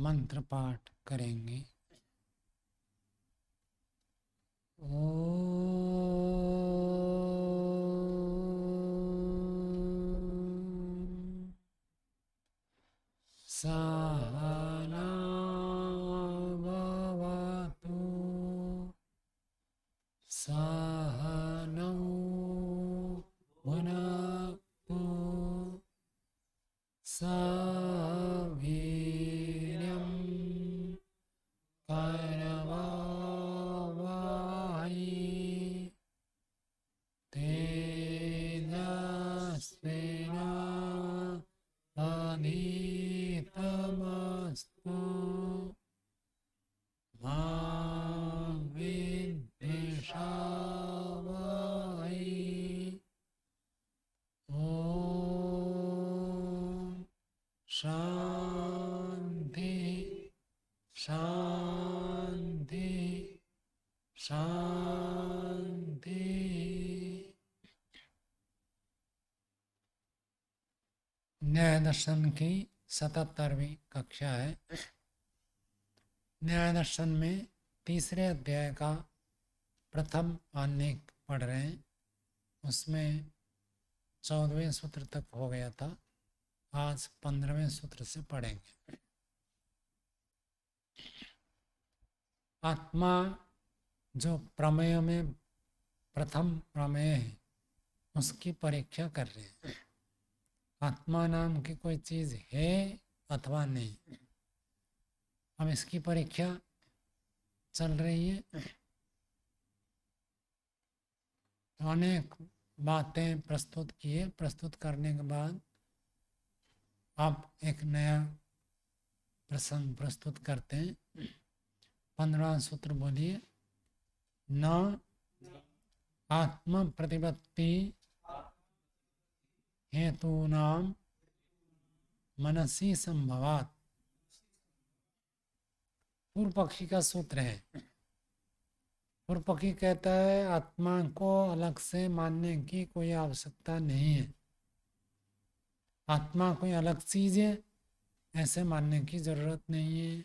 मंत्र पाठ करेंगे। सहना भवतु सहनौ भुनक्तु सह वीर्यं करवावहै तेजस्विनावधीतमस्तु मा विद्विषावहै। ॐ शान्ति शान्ति शान्ति। न्याय दर्शन की 77वीं कक्षा है। न्याय दर्शन में तीसरे अध्याय का प्रथम आनेक पढ़ रहे हैं। उसमें 14वें सूत्र तक हो गया था। आज 15वें सूत्र से पढ़ेंगे। आत्मा जो प्रमेय में प्रथम प्रमेय है उसकी परीक्षा कर रहे हैं। आत्मा नाम की कोई चीज है अथवा नहीं, अब इसकी परीक्षा चल रही है। अनेक बातें प्रस्तुत किए। प्रस्तुत करने के बाद आप एक नया प्रसंग प्रस्तुत करते हैं। 15वां सूत्र बोलिए। न आत्म प्रतिपत्ति हेतूनां मनसी संभवात्। पूर्व पक्षी का सूत्र है। पूर्व पक्षी कहता है आत्मा को अलग से मानने की कोई आवश्यकता नहीं है। आत्मा कोई अलग चीज है ऐसे मानने की जरूरत नहीं है।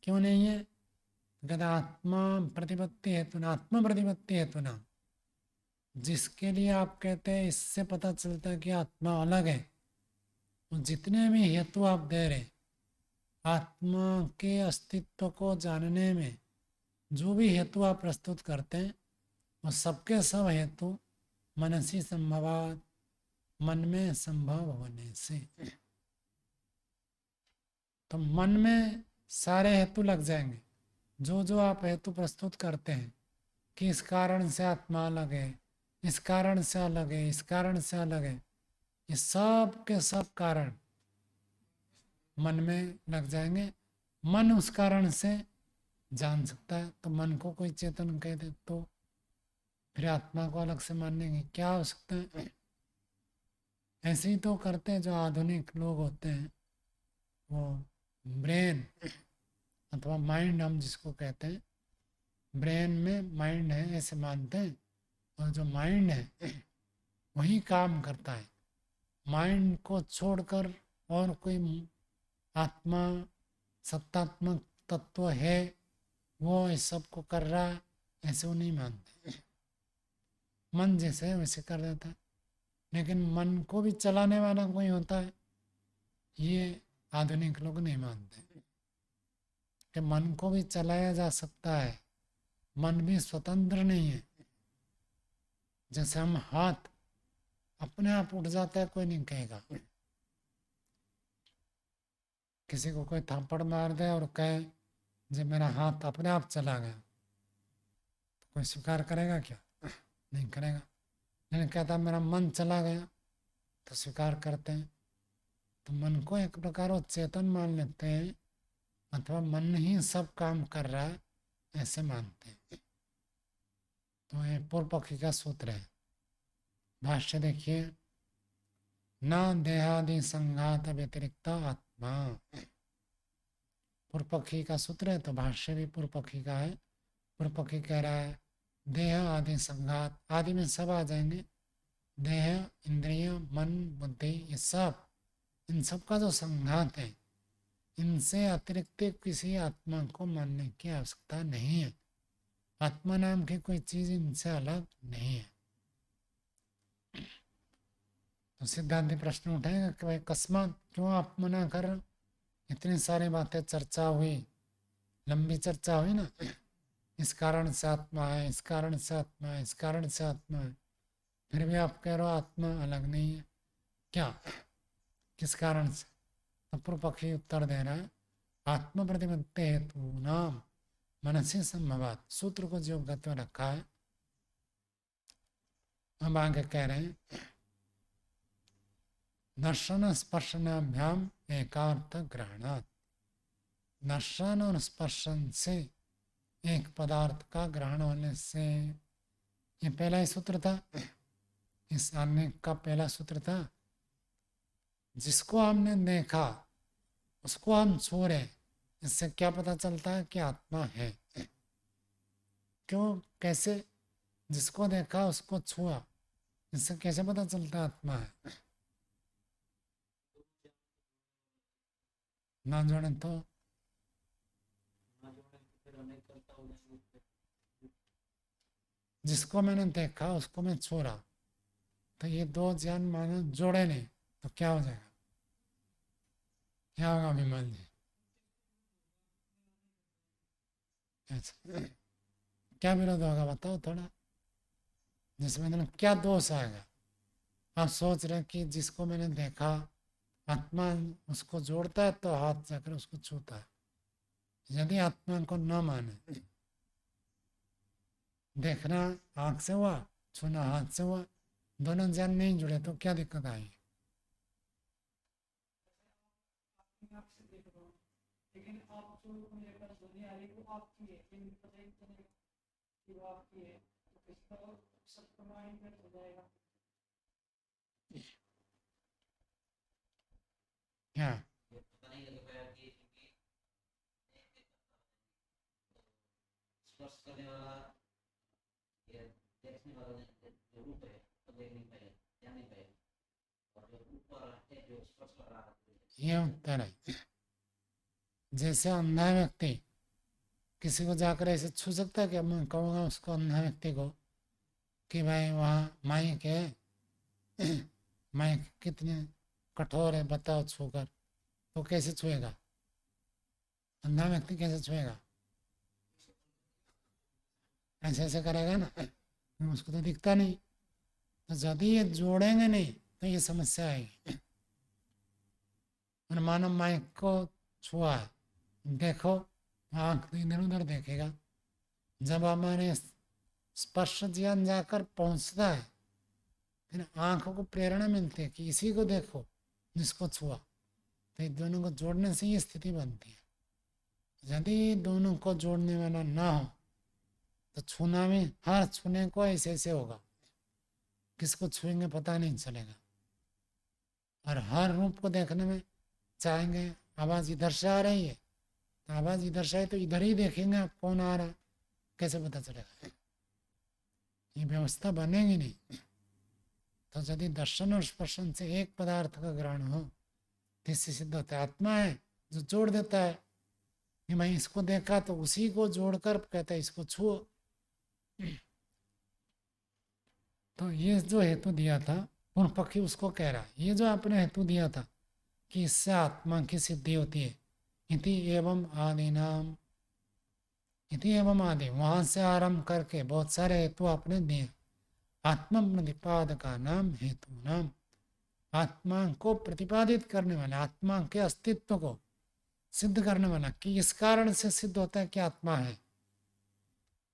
क्यों नहीं है? कहता आत्मा प्रतिपत्ति हेतु ना, आत्मा प्रतिपत्ति हेतु ना, जिसके लिए आप कहते हैं इससे पता चलता है कि आत्मा अलग है, जितने भी हेतु आप दे रहे आत्मा के अस्तित्व को जानने में जो भी हेतु आप प्रस्तुत करते हैं वो सबके सब हेतु मनसी संभवात्, मन में संभव होने से। तो मन में सारे हेतु लग जाएंगे। जो जो आप हेतु प्रस्तुत करते हैं कि इस कारण से आत्मा अलग है, इस कारण से अलग है, इस कारण से अलग है, ये सब के सब कारण मन में लग जाएंगे। मन उस कारण से जान सकता है। तो मन को कोई चेतन कह दे तो फिर आत्मा को अलग से मानने की क्या आवश्यकता है? ऐसे ही तो करते हैं जो आधुनिक लोग होते हैं। वो ब्रेन अथवा माइंड हम जिसको कहते हैं, ब्रेन में माइंड है ऐसे मानते हैं। और जो माइंड है वही काम करता है। माइंड को छोड़कर और कोई आत्मा सत्तात्मक तत्व है वो इस सब को कर रहा है ऐसे वो नहीं मानते। मन जैसे है वैसे कर देता है। लेकिन मन को भी चलाने वाला कोई होता है, ये आधुनिक लोग नहीं मानते कि मन को भी चलाया जा सकता है। मन भी स्वतंत्र नहीं है। जैसे हम हाथ अपने आप उठ जाता है कोई नहीं कहेगा। किसी को कोई थप्पड़ मार दे और कहे जब मेरा हाथ अपने आप चला गया तो कोई स्वीकार करेगा क्या? नहीं करेगा। लेकिन कहता मेरा मन चला गया तो स्वीकार करते हैं। तो मन को एक प्रकार वो चेतन मान लेते हैं अथवा मन ही सब काम कर रहा है ऐसे मानते हैं। तो ये पूर्व पक्षी का सूत्र है। भाष्य देखिए। न देहादि संघात व्यतिरिक्त आत्मा। पूर्व पक्षी का सूत्र है तो भाष्य भी पूर्व पक्षी का है। पूर्व पक्षी कह रहा है देह आदि संघात, आदि में सब आ जाएंगे। देह, इंद्रिय, मन, बुद्धि, ये सब, इन सब का जो संघात है इनसे अतिरिक्त किसी आत्मा को मानने की आवश्यकता नहीं है। आत्मा नाम की कोई चीज इनसे अलग नहीं है। तो सिद्धांत प्रश्न उठाएगा कि भाई अकस्मात क्यों आप मना कर रहे हो? इतनी सारी बातें चर्चा हुई, लंबी चर्चा हुई ना, इस कारण से आत्मा है, इस कारण से आत्मा है, इस कारण से आत्मा है, फिर भी आप कह रहे हो आत्मा अलग नहीं है। क्या, किस कारण से? तो पूर्व पक्षी उत्तर दे रहा है, आत्म प्रतिपत्ति हेतु नाम मनसी संभवात। सूत्र को जो गत्व रखा है, अब आगे कह रहे हैं, दर्शन स्पर्शनाभ्याम एकार्थ ग्रहणात्। दर्शन और स्पर्शन से एक पदार्थ का ग्रहण होने से, ये पहला ही सूत्र था, इस अन्य का पहला सूत्र था, जिसको हमने देखा उसको हम छू रहे, इससे क्या पता चलता है कि आत्मा है? क्यों, कैसे? जिसको देखा उसको छुआ, इससे कैसे पता चलता है आत्मा है? ना जोड़े तो जिसको मैंने देखा उसको मैं छू रहा, तो ये दो ज्ञान मानो जोड़े नहीं, तो क्या हो जाएगा? क्या होगा विमल जी? अच्छा, क्या विरोध होगा बताओ थोड़ा, जिसमें मतलब क्या दोष आएगा? आप सोच रहे कि जिसको मैंने देखा, आत्मा उसको जोड़ता है तो हाथ जाकर उसको छूता है। यदि आत्मा को न माने, देखना आंख से हुआ, छूना हाथ से हुआ, दोनों ज्ञान नहीं जुड़े तो क्या दिक्कत आएगी? लेकिन आप जो लेकर दुनिया आई वो आपकी है, लेकिन पता ही चलेगा कि वो आपकी है, तो किसका सब प्रमाणित हो जाएगा। क्या स्पर्श करने वाला या देखने वाला जो रूप है तो देख नहीं पाएगा, जान नहीं पाएगा, और जो ऊपर है जो स्पर्श कर रहा है, ये उत्तर है। जैसे अंधा व्यक्ति किसी को जाकर ऐसे छू सकता है? क्या मैं कहूँगा उसको, अंधा व्यक्ति को, कि भाई वहाँ माइक है, माइक कितने कठोर है बताओ, छूकर? तो कैसे छुएगा? अंधा व्यक्ति कैसे छुएगा? ऐसे ऐसे करेगा ना, उसको तो दिखता नहीं। तो यदि ये जोड़ेंगे नहीं तो ये समस्या आएगी। और मानव माइक को छुआ है, देखो, आँख तो इधर उधर देखेगा। जब हमारे स्पर्श ज्ञान जाकर पहुंचता है, फिर आँखों को प्रेरणा मिलती है कि इसी को देखो जिसको छुआ, तो इन दोनों को जोड़ने से ये स्थिति बनती है। यदि दोनों को जोड़ने वाला ना हो तो छूना में, हर छूने को ऐसे ऐसे होगा, किसको छुएंगे पता नहीं चलेगा। और हर रूप को देखने में चाहेंगे, आवाज़ इधर से आ रही है तो आवाज़ इधर से आए तो इधर ही देखेंगे आप कौन आ रहा, कैसे पता चलेगा? ये व्यवस्था बनेगी नहीं। तो यदि दर्शन और स्पर्शन से एक पदार्थ का ग्रहण हो तो इससे सिद्ध होता है आत्मा है जो जोड़ देता है कि मैं इसको देखा तो उसी को जोड़कर कहता है इसको छुओ। तो ये जो हेतु दिया था पूर्व पक्षी उसको कह रहा है, ये जो आपने हेतु दिया था कि इससे आत्मा की सिद्धि होती है, इति एवं आदि नाम, इति एवं आदि, वहां से आरंभ करके बहुत सारे हेतु आपने दिए। आत्म प्रतिपाद का नाम हेतु नाम, आत्मा को प्रतिपादित करने वाला, आत्मा के अस्तित्व को सिद्ध करने वाला, कि इस कारण से सिद्ध होता है कि आत्मा है,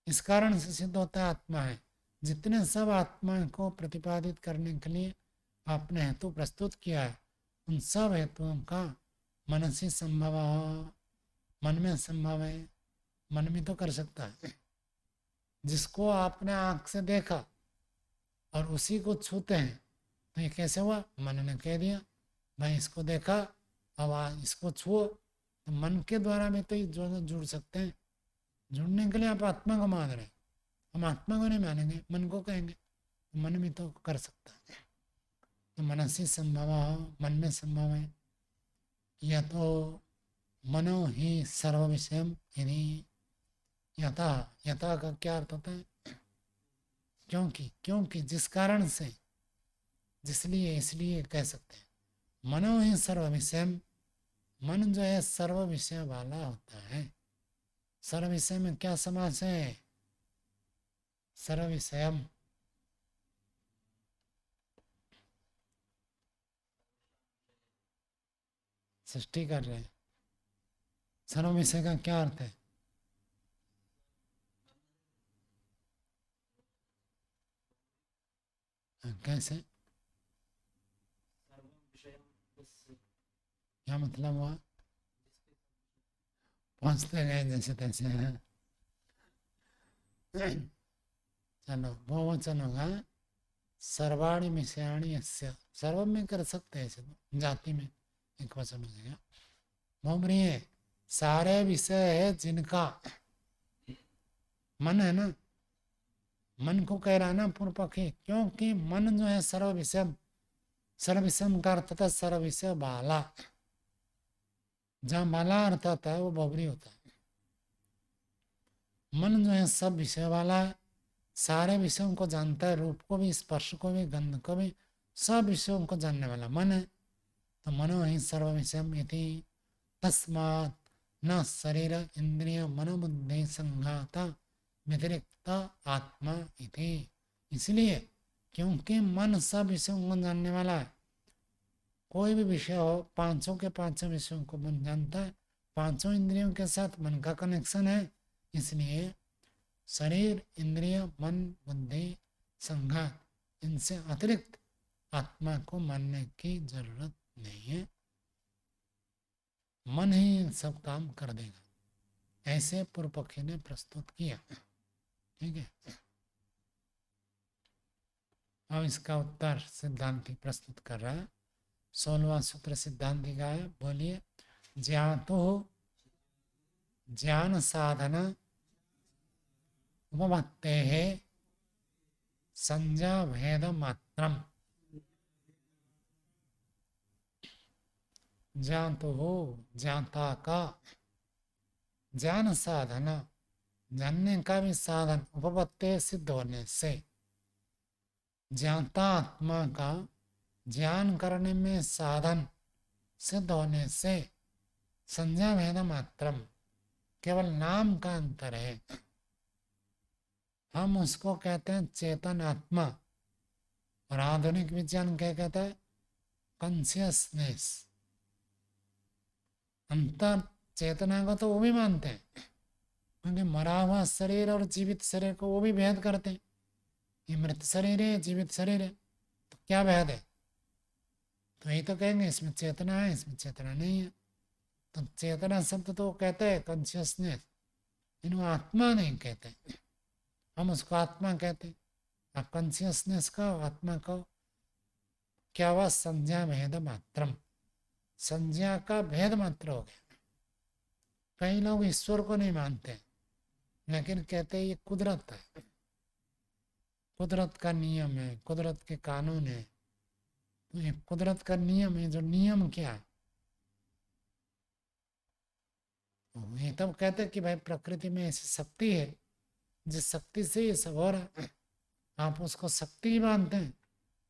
इस कारण से सिद्ध होता है आत्मा है। जितने सब आत्मा को प्रतिपादित करने के लिए आपने हेतु प्रस्तुत किया है, उन सब हेतुओं का मनसी संभव, मन में संभव है। मन में तो कर सकता है, जिसको आपने आंख से देखा और उसी को छूते हैं, तो ये कैसे हुआ? मन ने कह दिया भाई इसको देखा, अब इसको छुओ, तो मन के द्वारा भी तो ये जुड़ सकते हैं। जुड़ने के लिए आप आत्मा को मान रहे हैं, हम आत्मा को नहीं मानेंगे, मन को कहेंगे, तो मन भी तो कर सकता है। तो मनसी संभव, मन में संभव है। या तो मनो ही सर्व विषयम यदि यथा, यथा का क्या अर्थ होता है? क्योंकि, क्योंकि जिस कारण से, जिसलिए, इसलिए कह सकते हैं। मनो ही सर्व विषयम, मन जो है सर्व विषय वाला होता है। सर्व विषय में क्या समास है? सर्व विषयम। सृष्टि कर रहे हैं। सर्व विषय का क्या अर्थ है? कैसे? क्या मतलब हुआ? पहुंचते गए जैसे तैसे हैं। चलो बहुवचन होगा सर्वाणि विषयाणि यस्य। सर्व में कर सकते हैं ऐसे तो, जाति में एक वचन हो जाएगा। बहुब्रीहि सारे विषय है जिनका, मन है ना, मन को कह रहा ना पूर्व पक्षी, क्योंकि मन जो है सर्व विषय, सर्व विषय का अर्थ था सर्व विषय वाला। जहाँ वाला अर्थ आता है वो बहुब्री होता है। मन जो है सब विषय वाला है, सारे विषयों को जानता है, रूप को भी, स्पर्श को भी, गंध को भी, सब विषयों को जानने वाला मन है। तो मनो ही सर्व विषयम इति तस्मात् न शरीर इंद्रिय मनोबुद्धि संघाता व्यतिरिक्त आत्मा इति। इसलिए क्योंकि मन सब विषयों को जानने वाला है। कोई भी विषय हो, पांचों के पांचों विषयों को मन जानता है, पांचों इंद्रियों के साथ मन का कनेक्शन है। इसलिए शरीर, इंद्रिय, मन, बुद्धि, संघात, इनसे अतिरिक्त आत्मा को मानने की जरूरत नहीं है। मन ही सब काम कर देगा, ऐसे पूर्व पक्षी ने प्रस्तुत किया। ठीक है, अब इसका उत्तर सिद्धांति प्रस्तुत कर रहा है। 16वां सूत्र सिद्धांति का है, बोलिए। ज्ञातो ज्ञान साधन उपपत्ते है संज्ञा भेद मात्रम। ज्ञातो हो, ज्ञाता का, ज्ञान साधन, जानने का भी साधन, उपपत्ति सिद्ध होने से, ज्ञाता आत्मा का ज्ञान करने में साधन सिद्ध होने से, संज्ञा भेद मात्रम, केवल नाम का अंतर है। हम उसको कहते हैं चेतन आत्मा, और आधुनिक विज्ञान क्या कहता है? कॉन्शियसनेस। अंतर चेतना को तो वो भी मानते हैं, क्योंकि मरा हुआ शरीर और जीवित शरीर को वो भी भेद करते हैं। ये मृत शरीर है, जीवित शरीर है, तो क्या भेद है? तो यही तो कहेंगे इसमें चेतना है, इसमें चेतना नहीं है। तो चेतना शब्द तो कहते हैं कॉन्शियसनेस, इन्हों आत्मा नहीं कहते, हम उसको आत्मा कहते हैं। अब कॉन्शियसनेस का, आत्मा का क्या हुआ? संज्ञा भेद मात्रम, संज्ञा का भेद मात्र हो गया। कई लोग ईश्वर को नहीं मानते, लेकिन कहते हैं ये कुदरत है, कुदरत का नियम है, कुदरत के कानून है। तो ये कुदरत का नियम है, जो नियम क्या है? ये तब कहते हैं कि भाई प्रकृति में ऐसी शक्ति है, जिस शक्ति से ये सब हो रहा है। आप उसको शक्ति मानते हैं,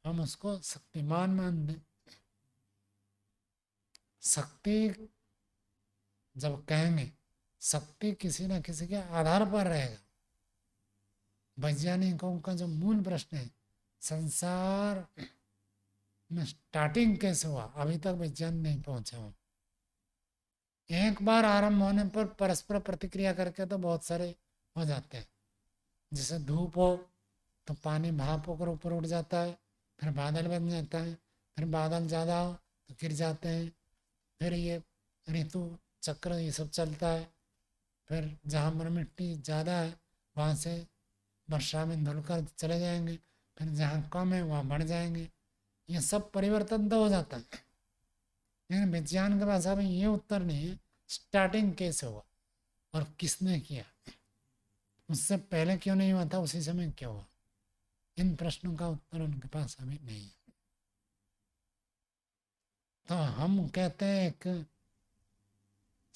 हम उसको शक्तिमान मानते हैं। शक्ति जब कहेंगे, शक्ति किसी न किसी के आधार पर रहेगा। वैज्ञानिकों का जो मूल प्रश्न है, संसार में स्टार्टिंग कैसे हुआ, अभी तक विज्ञान नहीं पहुंचा हो। एक बार आरंभ होने पर परस्पर प्रतिक्रिया करके तो बहुत सारे हो जाते हैं। जैसे धूप हो तो पानी भाप होकर ऊपर उठ जाता है, फिर बादल बन जाता है, फिर बादल ज़्यादा हो तो गिर जाते हैं, फिर ये ऋतु चक्र ये सब चलता है। फिर जहाँ पर मिट्टी ज़्यादा है वहाँ से वर्षा में धुलकर चले जाएंगे, फिर जहाँ कम है वहाँ बढ़ जाएंगे। ये सब परिवर्तन तो हो जाता है, लेकिन विज्ञान के पास अभी ये उत्तर नहीं है स्टार्टिंग कैसे हुआ और किसने किया, उससे पहले क्यों नहीं हुआ था, उसी समय क्यों हुआ। इन प्रश्नों का उत्तर उनके पास अभी नहीं है। तो हम कहते हैं एक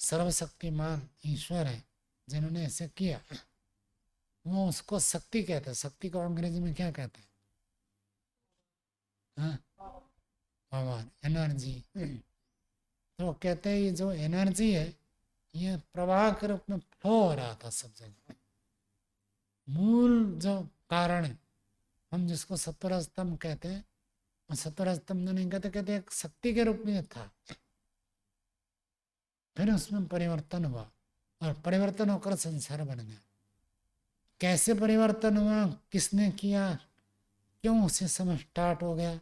सर्वशक्तिमान ईश्वर है जिन्होंने ऐसे किया, वो उसको शक्ति कहते हैं। शक्ति को अंग्रेजी में क्या कहते हैं? हाँ, पावर, एनर्जी। तो कहते हैं ये जो एनर्जी है ये प्रवाह के रूप में फ्लो हो रहा था सब जगह। मूल जो कारण है, हम जिसको सत्वर स्तंभ कहते हैं, और सत्वर स्तंभ नहीं कहते, कहते एक शक्ति के रूप में था। फिर उसमें परिवर्तन हुआ और परिवर्तन होकर संसार बन गया। कैसे परिवर्तन हुआ, किसने किया, क्यों उसे समय स्टार्ट हो गया,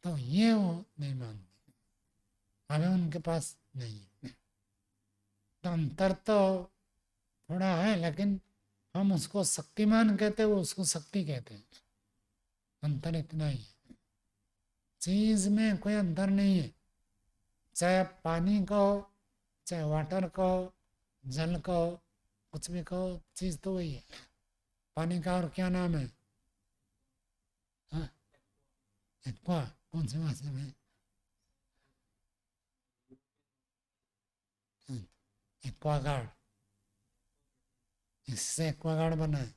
तो ये वो नहीं मानते, हमें उनके पास नहीं है। तो अंतर तो थोड़ा है, लेकिन हम उसको शक्तिमान कहते हैं, वो उसको शक्ति कहते हैं। अंतर इतना ही है, चीज में कोई अंतर नहीं है। चाहे पानी को, चाहे वाटर को, जल को, कुछ भी कहो, चीज तो वही है। पानी का और क्या नाम है? हाँ, एक्वा। कौन सी भाषा में? एक्वागार्ड। इससे एक्वागार्ड बना है।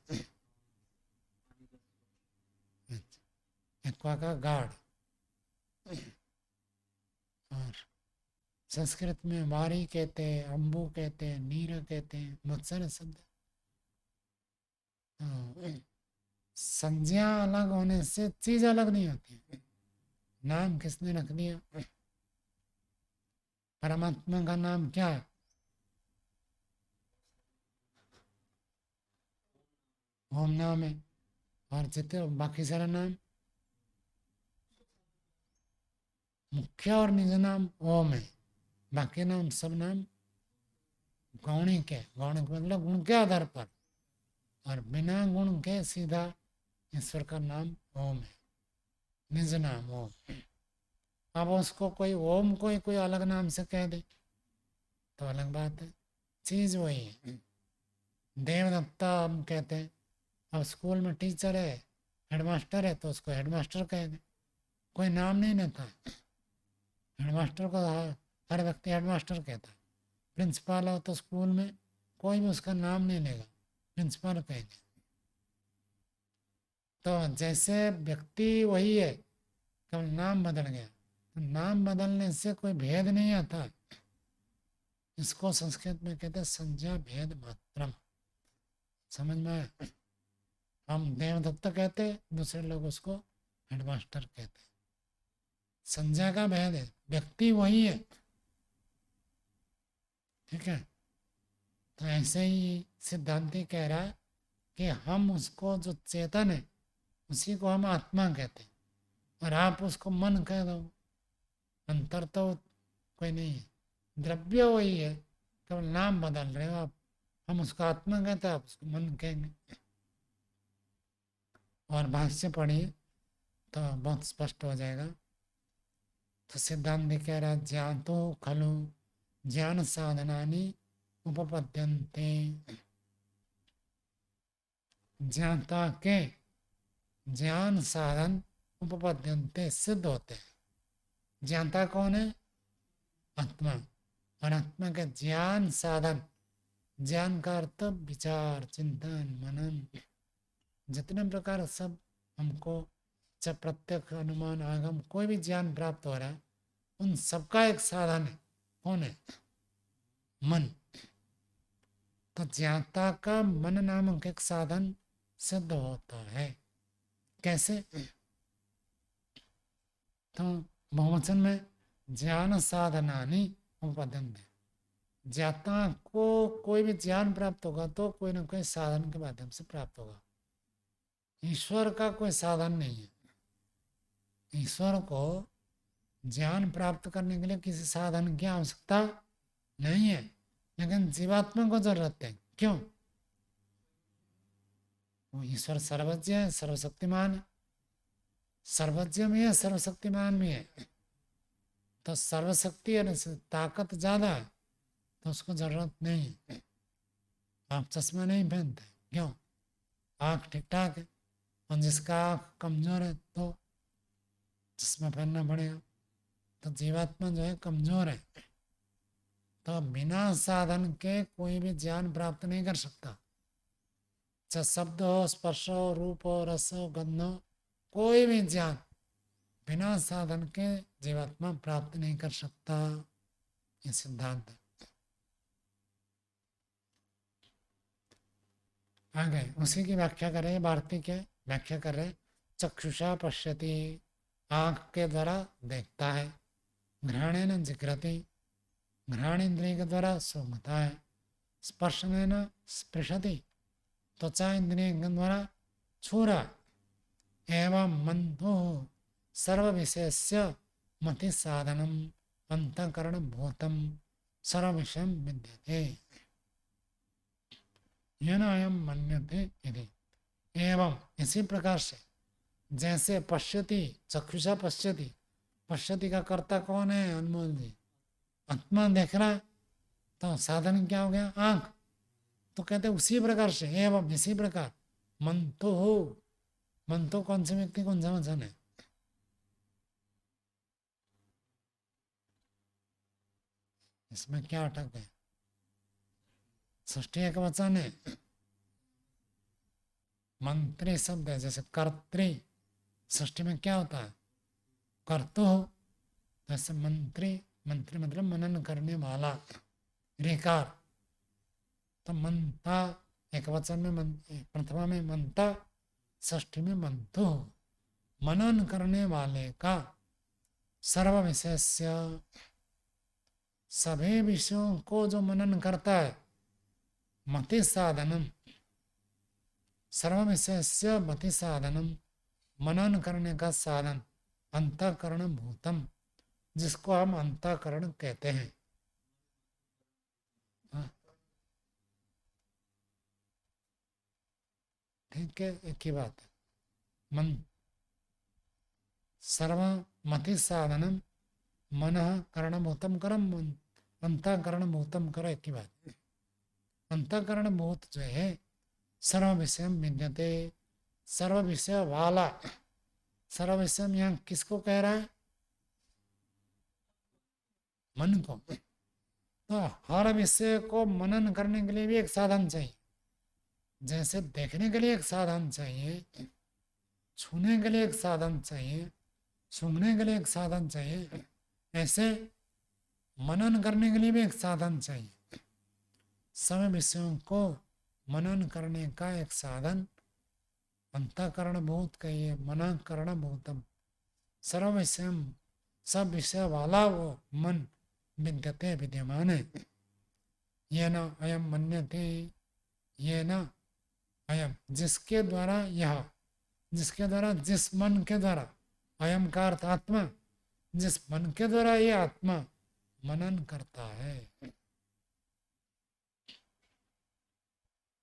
एक्वा का गार्ड। और संस्कृत में वारी कहते हैं, अम्बु कहते हैं, नीर कहते हैं, बहुत सारे शब्द। संज्ञा अलग होने से चीज अलग नहीं होती। नाम किसने रख दिया? परमात्मा का नाम क्या है? ओम नाम है। और जितने बाकी सारे नाम, मुख्य और निज नाम ओम है। बाकी नाम सब नाम गौणिक है। गौणिक मतलब गुण के आधार पर, और बिना गुण के सीधा ईश्वर का नाम ओम है, निज नाम ओम। अब उसको कोई ओम को कोई अलग नाम से कह दे तो अलग बात है, चीज वही है। देवदत्ता हम कहते हैं। अब स्कूल में टीचर है, हेडमास्टर है, तो उसको हेडमास्टर कह दे, कोई नाम नहीं लेता। हेडमास्टर को हर व्यक्ति हेडमास्टर कहता है। प्रिंसिपल हो तो स्कूल में कोई भी उसका नाम नहीं लेगा, प्रिंसिपल कहेंगे। तो जैसे व्यक्ति वही है, केवल नाम बदल गया। तो नाम बदलने से कोई भेद नहीं आता। इसको संस्कृत में कहते हैं संज्ञा भेद मात्रम। समझ में आया? हम देवदत्त कहते, दूसरे लोग उसको हेडमास्टर कहते हैं। संज्ञा का भेद है, व्यक्ति वही है। ठीक है? तो ऐसे ही सिद्धांति कह रहा है कि हम उसको जो चेतन है उसी को हम आत्मा कहते हैं, और आप उसको मन कह दो। अंतर तो कोई नहीं है, द्रव्य वही है, केवल नाम बदल रहे हो आप। हम उसको आत्मा कहते हैं, आप उसको मन कहेंगे। और भाष्य पढ़िए तो बहुत स्पष्ट हो जाएगा। तो सिद्धांत कह रहा है ज्ञातो खलु ज्ञान साधनानि उपपद्यन्ते। ज्ञाता के ज्ञान साधन उपपद्यन्ते सिद्ध होते हैं। ज्ञाता कौन है? आत्मा। और आत्मा का ज्ञान साधन, ज्ञान का अर्थ विचार, चिंतन, मनन, जितने प्रकार सब हमको, चाहे प्रत्यक्ष, अनुमान, आगम, कोई भी ज्ञान प्राप्त हो रहा है, उन सबका एक साधन है। कौन है? मन। तो ज्ञाता का मन नामक एक साधन सिद्ध होता है। कैसे? तो बहुवचन में ज्ञान साधनानि उपपद्यन्ते। ज्ञाता को कोई भी ज्ञान प्राप्त होगा तो कोई ना कोई साधन के माध्यम से प्राप्त होगा। ईश्वर का कोई साधन नहीं है। ईश्वर को ज्ञान प्राप्त करने के लिए किसी साधन की आवश्यकता नहीं है, लेकिन जीवात्मा को जरूरत है। क्यों? वो ईश्वर सर्वज्ञ है, सर्वशक्तिमान है। सर्वज्ञ भी है, सर्वशक्तिमान भी है। तो सर्वशक्ति है, ताकत ज्यादा है, तो उसको जरूरत नहीं है। आप चश्मा नहीं पहनते, क्यों? आँख ठीक ठाक है। और जिसका आँख कमजोर है तो चश्मा पहनना पड़ेगा। तो जीवात्मा जो है कमजोर है, तो बिना साधन के कोई भी ज्ञान प्राप्त नहीं कर सकता। चाहे शब्द हो, स्पर्श हो, रूप हो, रस हो, गंध हो, कोई भी ज्ञान बिना साधन के जीवात्मा प्राप्त नहीं कर सकता। ये सिद्धांत है। आगे उसी की व्याख्या कर रहे हैं, भारती के व्याख्या कर रहे हैं। चक्षुषा पश्यति, आंख के द्वारा देखता है। घ्राणेन जिघ्रति, घ्राण इंद्रिय के द्वारा सूंघता है। स्पर्शनेन स्पृशति, त्वचा इंद्रिय के द्वारा छू रहा है। एवं मंतो सर्व विषयस्य मति साधनम अंतःकरण भूतम सर्व विषय विद्यते येन अयं मन्यते इति। एवं इसी प्रकार से, जैसे पश्यति, चक्षुषा पश्यति, पश्यति का कर्ता कौन है? अनमोल जी। आत्मा देख रहा, तो साधन क्या हो गया? आंख। तो कहते उसी प्रकार से, एवं इसी प्रकार, मन तो हो, मन तो कौन से व्यक्ति, कौन सा वचन है? इसमें क्या अटक है? षष्ठी एक वचन है। मंत्री शब्द है, जैसे कर्त्री, षष्ठी में क्या होता है? कर्तु हो। जैसे मंत्री, मंत्री मतलब मनन करने वाला, रेकार। तो मंता एक वचन में प्रथमा में मंता, षष्ठी में मंतु हो। मनन करने वाले का, सर्व विषय, सभी विषयों को जो मनन करता है, मति साधनम, सर्व विषय मति साधनम, मनन करने का साधन, अंतःकरण भूतम, जिसको हम अंतःकरण कहते हैं। ठीक है, एक ही बात है। मन सर्व मति साधनम मन करणभूतम करम, अंतःकरणभूतम कर, एक ही बात है। अंतःकरणभूत जो है, सर्व विषय विद्यते, सर्व विषय वाला। सर्व विषय यहाँ किसको कह रहा है? मन को। तो हर विषय को मनन करने के लिए भी एक साधन चाहिए। जैसे देखने के लिए एक साधन चाहिए, छूने के लिए एक साधन चाहिए, सूंघने के लिए एक साधन चाहिए, ऐसे मनन करने के लिए भी एक साधन चाहिए। सब विषयों को मनन करने का एक साधन अंतःकरण भूत कहिए, मनन करण भूतम, सर्व विषय, सब विषय वाला वो मन विद्यते, विद्यमान है। ये न अयम मन्यते, ये न अयम, जिसके द्वारा यह, जिसके द्वारा, जिस मन के द्वारा, अयम का अर्थ आत्मा, जिस मन के द्वारा ये आत्मा मनन करता है।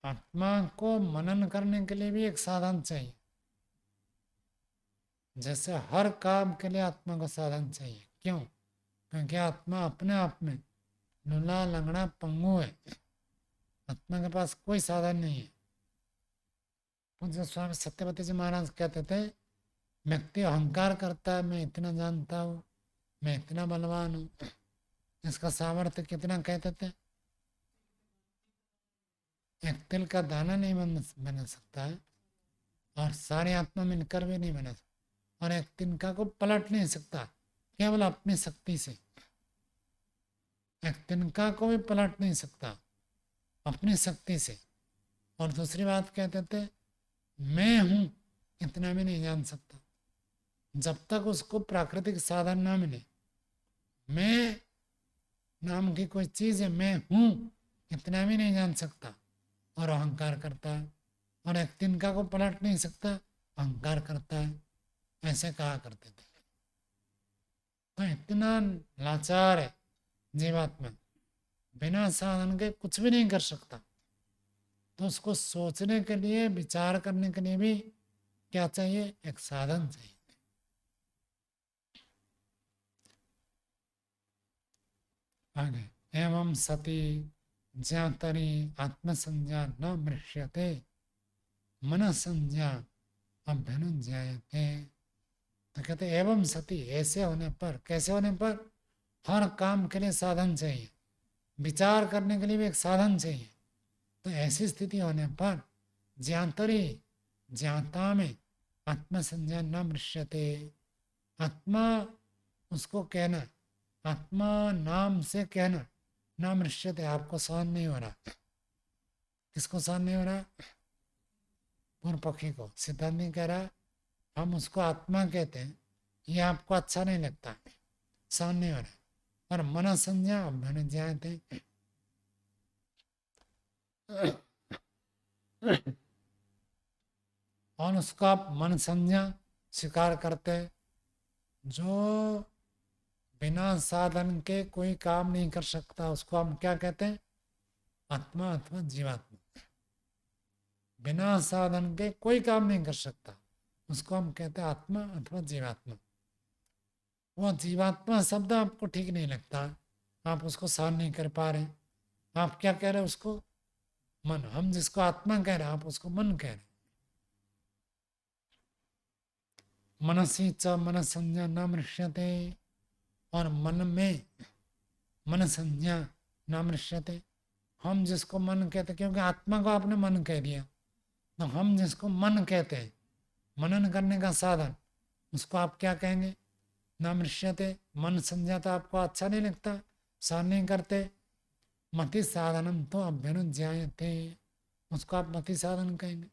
आत्मा को मनन करने के लिए भी एक साधन चाहिए। जैसे हर काम के लिए आत्मा को साधन चाहिए। क्यों? क्योंकि आत्मा अपने आप में लूला लंगड़ा पंगु है। आत्मा के पास कोई साधन नहीं है। पूज्य स्वामी सत्यवती जी महाराज कहते थे, व्यक्ति अहंकार करता है, मैं इतना जानता हूँ, मैं इतना बलवान हूँ। इसका सामर्थ्य कितना कहते थे? एक तिल का दाना नहीं बना सकता है, और सारी आत्मा मिलकर भी नहीं बना सकता, और एक तिनका को पलट नहीं सकता केवल अपनी शक्ति से। एक तिनका को भी पलट नहीं सकता अपनी शक्ति से। और दूसरी बात कहते थे, मैं हूं इतना भी नहीं जान सकता जब तक उसको प्राकृतिक साधन ना मिले। मैं नाम की कोई चीज है, मैं हूं इतना भी नहीं जान सकता, और अहंकार करता है। और एक तिनका को पलट नहीं सकता, अहंकार करता है। ऐसे कहा करते थे। तो इतना लाचार है जीवात्मा, बिना साधन के कुछ भी नहीं कर सकता। तो उसको सोचने के लिए, विचार करने के लिए भी क्या चाहिए? एक साधन चाहिए। आगे, एवं सती ज्ञातरी आत्मसंज्ञा न मृष्यते, मन संज्ञा अभ्युज्जायते। तो कहते एवं सती, ऐसे होने पर, कैसे होने पर? हर काम के लिए साधन चाहिए। विचार करने के लिए भी एक साधन चाहिए। तो ऐसी स्थिति होने पर ज्ञातरी ज्ञाता में आत्मसंज्ञा न मृष्यते। आत्मा उसको कहना, आत्मा नाम से कहना न मृष्यते, आपको सहन नहीं हो रहा। किसको सहन नहीं हो रहा? पूर्व पक्षी को। सिद्धांत कह रहा हम उसको आत्मा कहते हैं, ये आपको अच्छा नहीं लगता, सहन नहीं हो रहा। और मन संज्ञा मैंने जानते और उसको आप मन संज्ञा स्वीकार करते हैं, जो बिना साधन के कोई काम नहीं कर सकता, उसको हम क्या कहते हैं? आत्मा अथवा जीवात्मा। बिना साधन के कोई काम नहीं कर सकता, उसको हम कहते हैं आत्मा अथवा जीवात्मा। वो जीवात्मा शब्द आपको ठीक नहीं लगता, आप उसको सहन नहीं कर पा रहे, आप क्या कह रहे हैं उसको? मन। हम जिसको आत्मा कह रहे हैं आप उसको मन कह रहे हैं। मनसी च मन संज्ञा न मृष्यते, और मन में मन संज्ञा न मृष्यते। हम जिसको मन कहते, क्योंकि आत्मा को आपने मन कह दिया, तो हम जिसको मन कहते हैं, मनन करने का साधन, उसको आप क्या कहेंगे? न मृष्यते। मन संज्ञा तो आपको अच्छा नहीं लगता, सहन नहीं करते। मति साधनम तो अभ्युज्जायते, उसको आप मति साधन कहेंगे।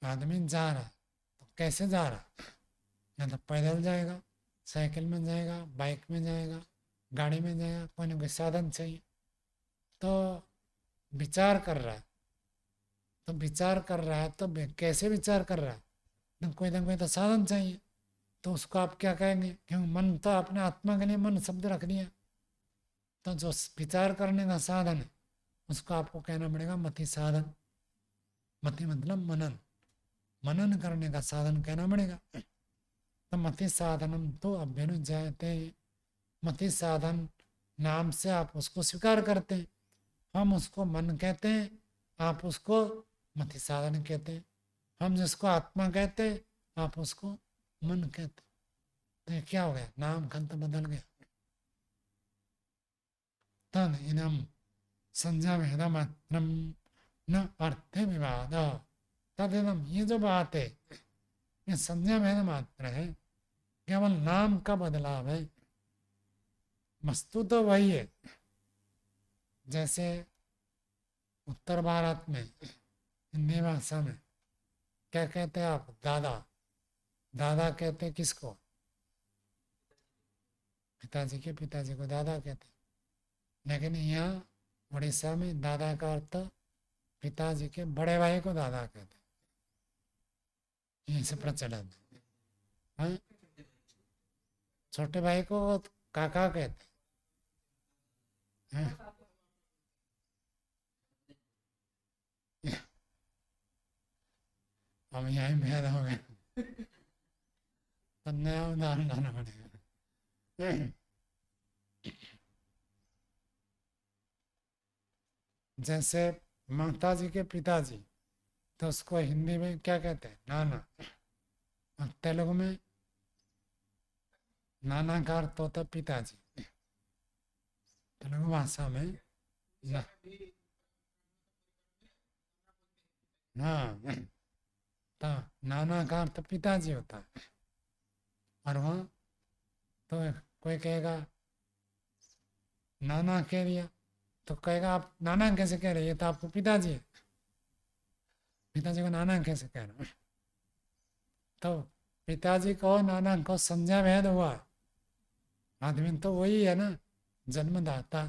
आदमी जा रहा तो कैसे जा रहा? या तो पैदल जाएगा, साइकिल में जाएगा, बाइक में जाएगा, गाड़ी में जाएगा, कोई ना कोई साधन चाहिए। तो विचार कर रहा है, तो विचार कर रहा है तो कैसे विचार कर रहा है? तो कोई ना कोई तो साधन चाहिए, तो उसको आप क्या कहेंगे? क्योंकि मन तो आपने आत्मा के लिए मन शब्द रख दिया, तो जो विचार करने का साधन है उसको आपको कहना पड़ेगा मति साधन। मति मतलब मनन, मनन करने का साधन कहना पड़ेगा। तो मति साधनम तो अभ्युज्जायते, मति साधन नाम से आप उसको स्वीकार करते हैं। हम उसको मन कहते हैं, आप उसको मति साधन कहते हैं। हम जिसको आत्मा कहते हैं, आप उसको मन कहते हैं। तो ये क्या हो गया? नाम खंत बदल गया। तद इदम संज्ञा भेदमात्रम न अर्थ विवाद। तद इदम, ये जो बात है ये संज्ञा भेद मात्र है, केवल नाम का बदलाव है, वस्तु तो वही है। जैसे उत्तर भारत में हिंदी भाषा में क्या कहते हैं आप? दादा। दादा कहते हैं किसको? पिताजी के पिताजी को दादा कहते हैं। लेकिन यहाँ उड़ीसा में दादा का अर्थ पिताजी के बड़े भाई को दादा कहते हैं, यहीं से प्रचलन है। छोटे भाई को काका कहते हैं। अब यहाँ भेद हो गए, तो नया उदाहरण लाना पड़ेगा। जैसे माता जी के पिताजी, तो उसको हिंदी में क्या कहते हैं? नाना। और तेलुगु में नाना का अर्थ होता है पिताजी। तेलुगु भाषा में ना, हाँ, तो नाना का अर्थ पिताजी होता है। और वहाँ तो कोई कहेगा नाना कह दिया, तो कहेगा आप नाना कैसे कह रहे हैं, ये तो आपको पिताजी है, पिताजी को नाना कैसे कह रहे हैं? तो पिताजी को नाना को संज्ञा भेद हुआ। आदमी तो वही है ना, जन्मदाता।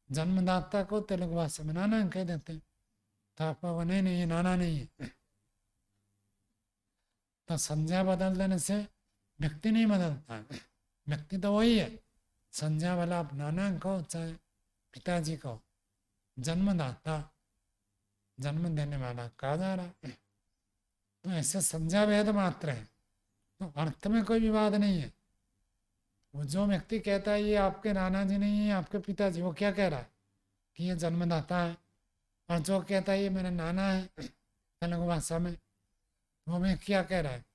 जन्मदाता को तेलुगु भाषा में नाना कह देते हैं, तो आपको वो नहीं नहीं ये नाना नहीं है। तो संज्ञा बदल देने से व्यक्ति नहीं बदलता है, व्यक्ति तो वही है। संज्ञा वाला आप नाना को चाहे पिताजी को जन्मदाता, जन्म देने वाला कहा जा रहा है। तो ऐसे संज्ञा भेद मात्र है, तो अर्थ में कोई विवाद नहीं है। वो जो व्यक्ति कहता है ये आपके नाना जी नहीं है आपके पिताजी, वो क्या कह रहा है? कि ये जन्मदाता है। और जो कहता है ये मेरा नाना है तेलुगु भाषा में, वो में क्या कह रहा है?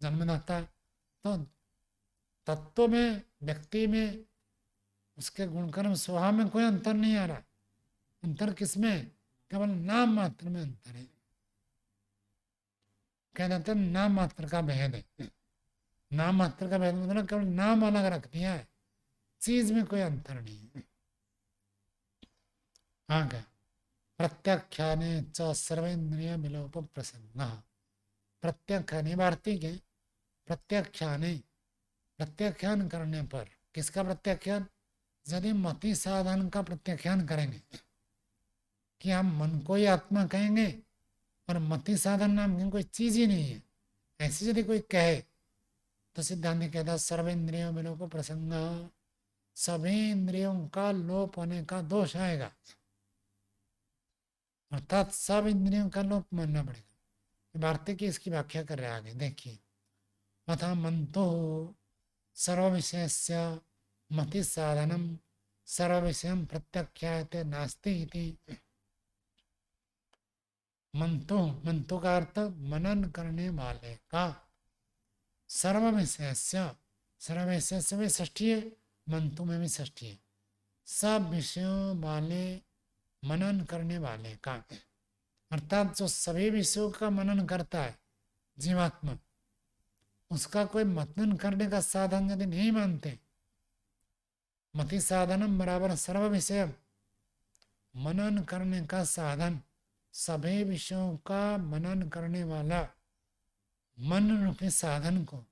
जन्मदाता है। तो तत्व में, व्यक्ति में उसके गुणकर्म स्वभाव में कोई अंतर नहीं आ रहा। अंतर किसमें है? केवल नाम मात्र में अंतर है। कह देते हैं नाम मात्र का भेद है। नाम मात्र का भेद मतलब केवल नाम अलग रख दिया है, चीज में कोई अंतर नहीं है। हाँ क्या? प्रत्याख्याने च सर्वेन्द्रिय विलोप प्रसंग। प्रत्याख्याने वार्तिक है। प्रत्याख्याने, प्रत्याख्यान करने पर, किसका प्रत्याख्यान? यदि मति साधन का प्रत्याख्यान करेंगे कि हम मन को ही आत्मा कहेंगे और मति साधन नाम की कोई चीज ही नहीं है, ऐसे यदि कोई कहे तो सिद्धांत कहता है सर्वेंद्रियों विलोप प्रसंग, सभी इंद्रियों का लोप होने का दोष आएगा, अर्थात सब इंद्रियों का लोप मानना पड़ेगा। भारती की इसकी व्याख्या कर रहे आगे देखिए। अथा मंतो सर्व विषयस्य मति साधनम सर्व विषयम प्रत्याख्यायते नास्ति इति। मंतो, मंतो का अर्थ मनन करने वाले का, सर्व विषयस्य, सर्व विषयस्य भी षष्ठी है, मंतो में भी षष्ठी है, सब विषयों वाले, मनन करने वाले का, अर्थात जो सभी विषयों का मनन करता है जीवात्मा, उसका कोई मनन करने का साधन यदि नहीं मानते, मति साधनम बराबर सर्व विषय, मनन करने का साधन, सभी विषयों का मनन करने वाला मन रूपी साधन को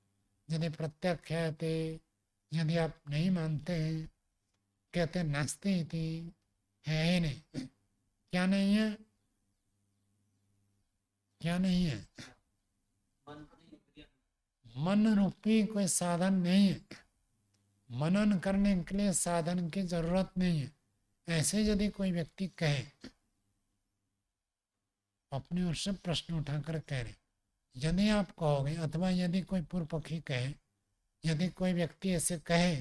यदि प्रत्याख्याते, यदि आप नहीं मानते हैं, कहते नास्ति इति, है ही नहीं। क्या नहीं है? क्या नहीं है? मन रूपी कोई साधन नहीं है, मनन करने के लिए साधन की जरूरत नहीं है, ऐसे यदि कोई व्यक्ति कहे, अपनी ओर से प्रश्न उठाकर कह रहे, यदि आप कहोगे अथवा यदि कोई पूर्व पक्षी कहे, यदि कोई व्यक्ति ऐसे कहे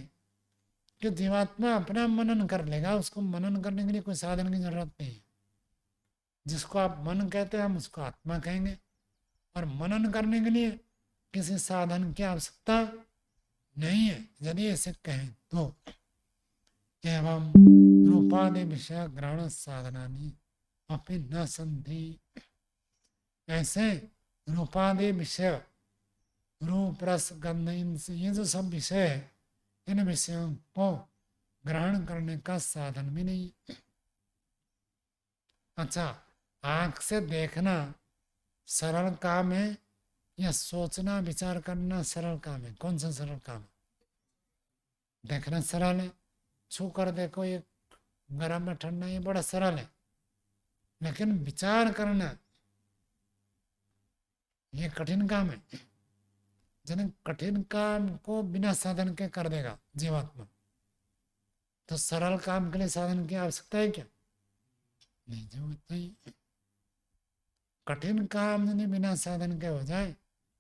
कि जीवात्मा अपना मनन कर लेगा, उसको मनन करने के लिए कोई साधन की जरूरत नहीं है, जिसको आप मन कहते हैं हम उसको आत्मा कहेंगे, और मनन करने के लिए किसी साधन की आवश्यकता नहीं है, यदि ऐसे कहें तो। एवं रूपादि विषय ग्रहण साधनानि अपि न संधि, ऐसे रूपादि विषय, रूप रस गंध, ये जो सब विषय है, इन विषयों को ग्रहण करने का साधन भी नहीं। अच्छा, आंख से देखना सरल काम है या सोचना विचार करना सरल काम है? कौन सा सरल काम है? देखना सरल है, छू कर देखो ये गर्म है ठंडा, ये बड़ा सरल है, लेकिन विचार करना ये कठिन काम है। जन कठिन काम को बिना साधन के कर देगा जीवात्मा, तो सरल काम के लिए साधन की आवश्यकता है क्या? नहीं, जरूरत नहीं। कठिन काम यदि बिना साधन के हो जाए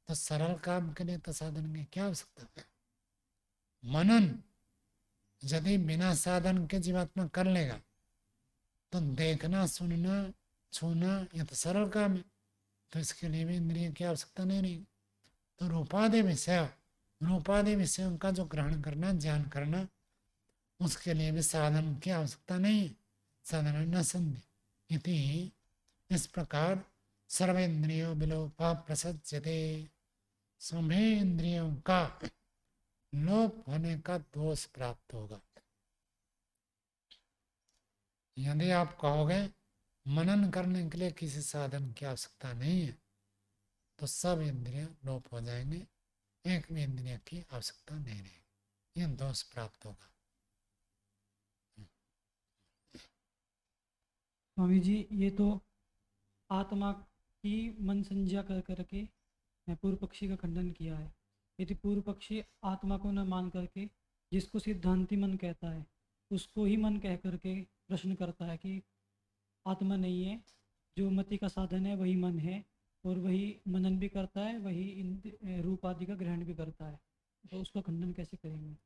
तो सरल काम के लिए तो साधन की क्या आवश्यकता है? मनन यदि बिना साधन के जीवात्मा कर लेगा तो देखना सुनना छूना ये तो सरल काम है, तो इसके लिए भी इंद्रिय की आवश्यकता नहीं रही। तो रूपादि विषय, रूपादि विषयों का जो ग्रहण करना, ज्ञान करना, उसके लिए भी साधन की आवश्यकता नहीं है, साधन न संधि इति। इस प्रकार सर्वेन्द्रियों विलोपा प्रसज्यते, सभी इंद्रियों का लोप होने का दोष प्राप्त होगा। यदि आप कहोगे मनन करने के लिए किसी साधन की आवश्यकता नहीं है, तो सब इंद्रिय लोप हो जाएंगे, एक भी इंद्रिय की आवश्यकता नहीं रहेगी, यह दोष प्राप्त होगा। स्वामी जी, ये तो आत्मा की मन संज्ञा कर करके पूर्व पक्षी का खंडन किया है। यदि पूर्व पक्षी आत्मा को न मान करके जिसको सिद्धांति मन कहता है उसको ही मन कह करके प्रश्न करता है कि आत्मा नहीं है, जो मति का साधन है वही मन है, और वही मनन भी करता है, वही रूप आदि का ग्रहण भी करता है, तो उसका खंडन कैसे करेंगे?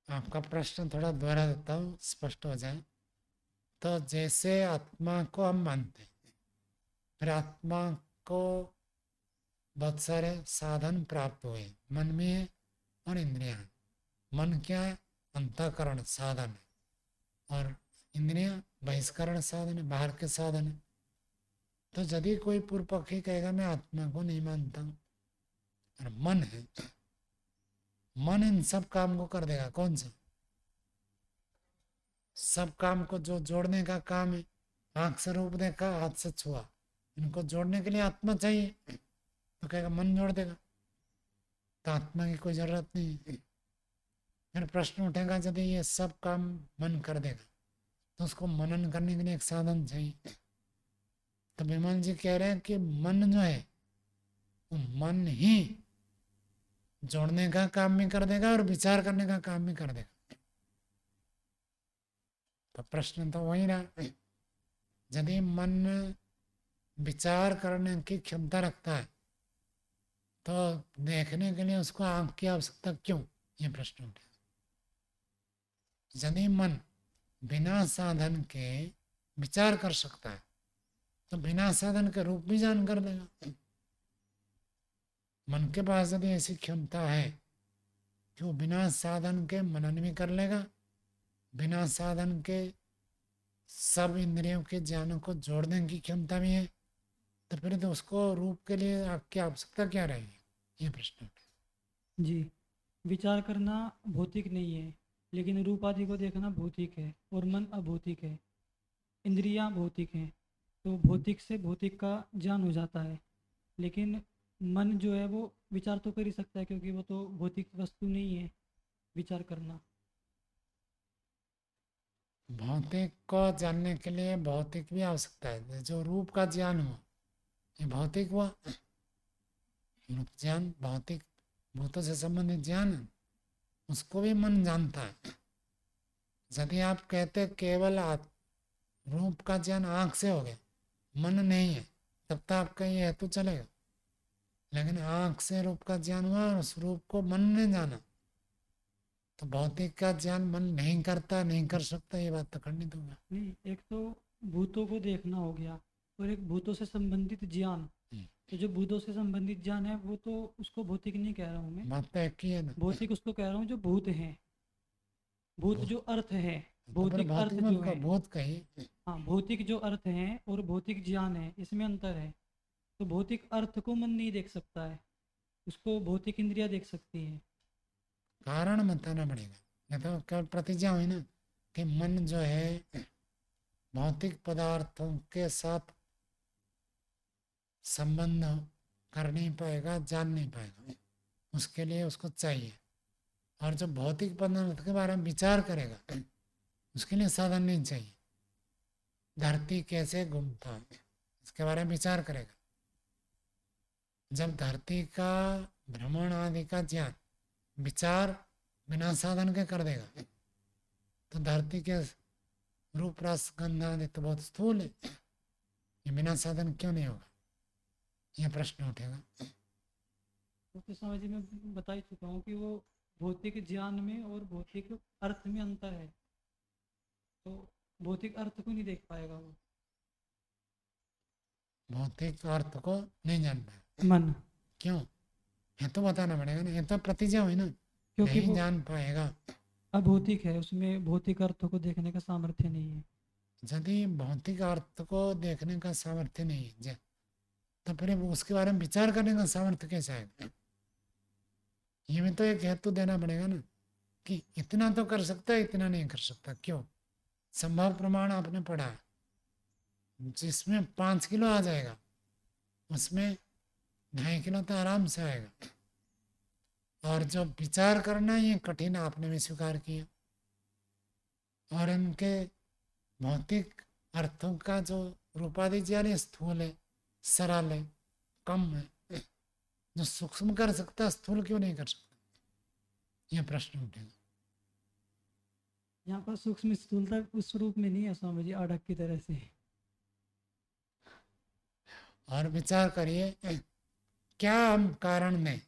आपका प्रश्न थोड़ा दोहरा देता हूँ स्पष्ट हो जाए। तो जैसे आत्मा को हम मानते हैं, फिर आत्मा को बहुत सारे साधन प्राप्त हुए, मन में है और इंद्रियां हैं, मन क्या है? अंतःकरण साधन है, और इंद्रियां बहिष्करण साधन है, बाहर के साधन है। तो यदि कोई पूर्व पक्षी कहेगा मैं आत्मा को नहीं मानता हूँ, और मन है, मन इन सब काम को कर देगा। कौन सा? सब काम को जो जोड़ने का काम है। आंख से रूप देखा, हाथ से छुआ, इनको जोड़ने के लिए आत्मा चाहिए, तो कहेगा मन जोड़ देगा, तो आत्मा की कोई जरूरत नहीं है। फिर प्रश्न उठेगा यदि ये सब काम मन कर देगा तो उसको मनन करने के लिए एक साधन चाहिए। तो विमल जी कह रहे हैं कि मन जो है वो मन ही जोड़ने का काम भी कर देगा और विचार करने का काम भी कर देगा। तो प्रश्न तो वही रहा, यदि मन विचार करने की क्षमता रखता है तो देखने के लिए उसको आंख की आवश्यकता क्यों? ये प्रश्न उठे। यदि मन बिना साधन के विचार कर सकता है तो बिना साधन के रूप भी जान कर देगा। मन के पास यदि ऐसी क्षमता है कि वो बिना साधन के मनन भी कर लेगा, बिना साधन के सब इंद्रियों के ज्ञानों को जोड़ने की क्षमता भी है, तो फिर तो उसको रूप के लिए आपकी आवश्यकता क्या रहेगी? ये प्रश्न उठे। जी, विचार करना भौतिक नहीं है, लेकिन रूप आदि को देखना भौतिक है और मन अभौतिक है। इंद्रियां भौतिक हैं, तो भौतिक से भौतिक का ज्ञान हो जाता है। लेकिन मन जो है वो विचार तो कर ही सकता है, क्योंकि वो तो भौतिक वस्तु नहीं है विचार करना। भौतिक को जानने के लिए भौतिक भी आवश्यकता है। जो रूप का ज्ञान हुआ ये भौतिक हुआ। रूप ज्ञान भौतिक भूतों से संबंधित ज्ञान है, उसको भी मन जानता है। यदि आप कहते केवल रूप का ज्ञान आंख से हो गया, मन नहीं है, तब तो आपका ये हेतु चलेगा। लेकिन आंख से रूप का ज्ञान हुआ और उस रूप को मन ने जाना, तो भौतिक का ज्ञान मन नहीं करता, नहीं कर सकता, ये बात तो खंडित होगा। नहीं, एक तो भूतों को देखना हो गया और एक भूतों से संबंधित ज्ञान। तो जो भूतों से संबंधित ज्ञान है वो तो उसको भौतिक नहीं कह रहा हूँ मैं, बात तो एक ही है ना। भौतिक उसको कह रहा हूँ जो भूत हैं। भूत भूत जो अर्थ है, तो फिर भौतिक भौतिक अर्थ मत जो को है। भूत कही। हाँ, भौतिक जो अर्थ है और भौतिक ज्ञान है, इसमें अंतर है। तो भौतिक अर्थ को मन नहीं देख सकता है, उसको भौतिक इंद्रिया देख सकती है। कारण बताना पड़ेगा। ये तो केवल प्रतिज्ञा हुई ना कि मन जो है भौतिक पदार्थों के साथ संबंध कर नहीं पाएगा, जान नहीं पाएगा, उसके लिए उसको चाहिए। और जो भौतिक पदार्थ के बारे में विचार करेगा उसके लिए साधन नहीं चाहिए। धरती कैसे घूमता है इसके बारे में विचार करेगा। जब धरती का भ्रमण आदि का ज्ञान विचार बिना साधन के कर देगा तो धरती के रूप रस गंध आदि तो बहुत स्थूल है, ये बिना साधन क्यों नहीं होगा? यह प्रश्न उठेगा। तो समझ में बता ही चुका हूँ कि वो भौतिक ज्ञान में और भौतिक अर्थ में अंतर है, तो भौतिक अर्थ को नहीं देख पाएगा वो भौतिक अर्थ को नहीं जान पाएगा। मन, क्यों? ये तो बताना पड़ेगा ना, ये तो प्रतिज्ञा हुई ना, क्योंकि नहीं वो जान पाएगा। अभौतिक है, उसमें भौतिक अर्थ को देखने का सामर्थ्य नहीं है। यदि भौतिक अर्थ को देखने का सामर्थ्य नहीं है तो फिर वो उसके बारे में विचार करने का सामर्थ्य कैसे आएगा? ये भी तो एक हेतु देना पड़ेगा ना कि इतना तो कर सकता है, इतना नहीं कर सकता। क्यों? संभव प्रमाण आपने पढ़ा है, जिसमें 5 किलो आ जाएगा उसमें 2.5 किलो तो आराम से आएगा। और जो विचार करना ये कठिन आपने भी स्वीकार किया। और इनके भौतिक अर्थों का जो रूपाधि ज्ञान है स्थूल है, सरल है, कम है। जो सूक्ष्म कर सकता है स्थूल क्यों नहीं कर सकता? यह प्रश्न उठेगा। यहाँ पर सूक्ष्म स्थूलता उस रूप में नहीं है स्वामी जी, आढ़क की तरह से। और विचार करिए क्या हम कारण दें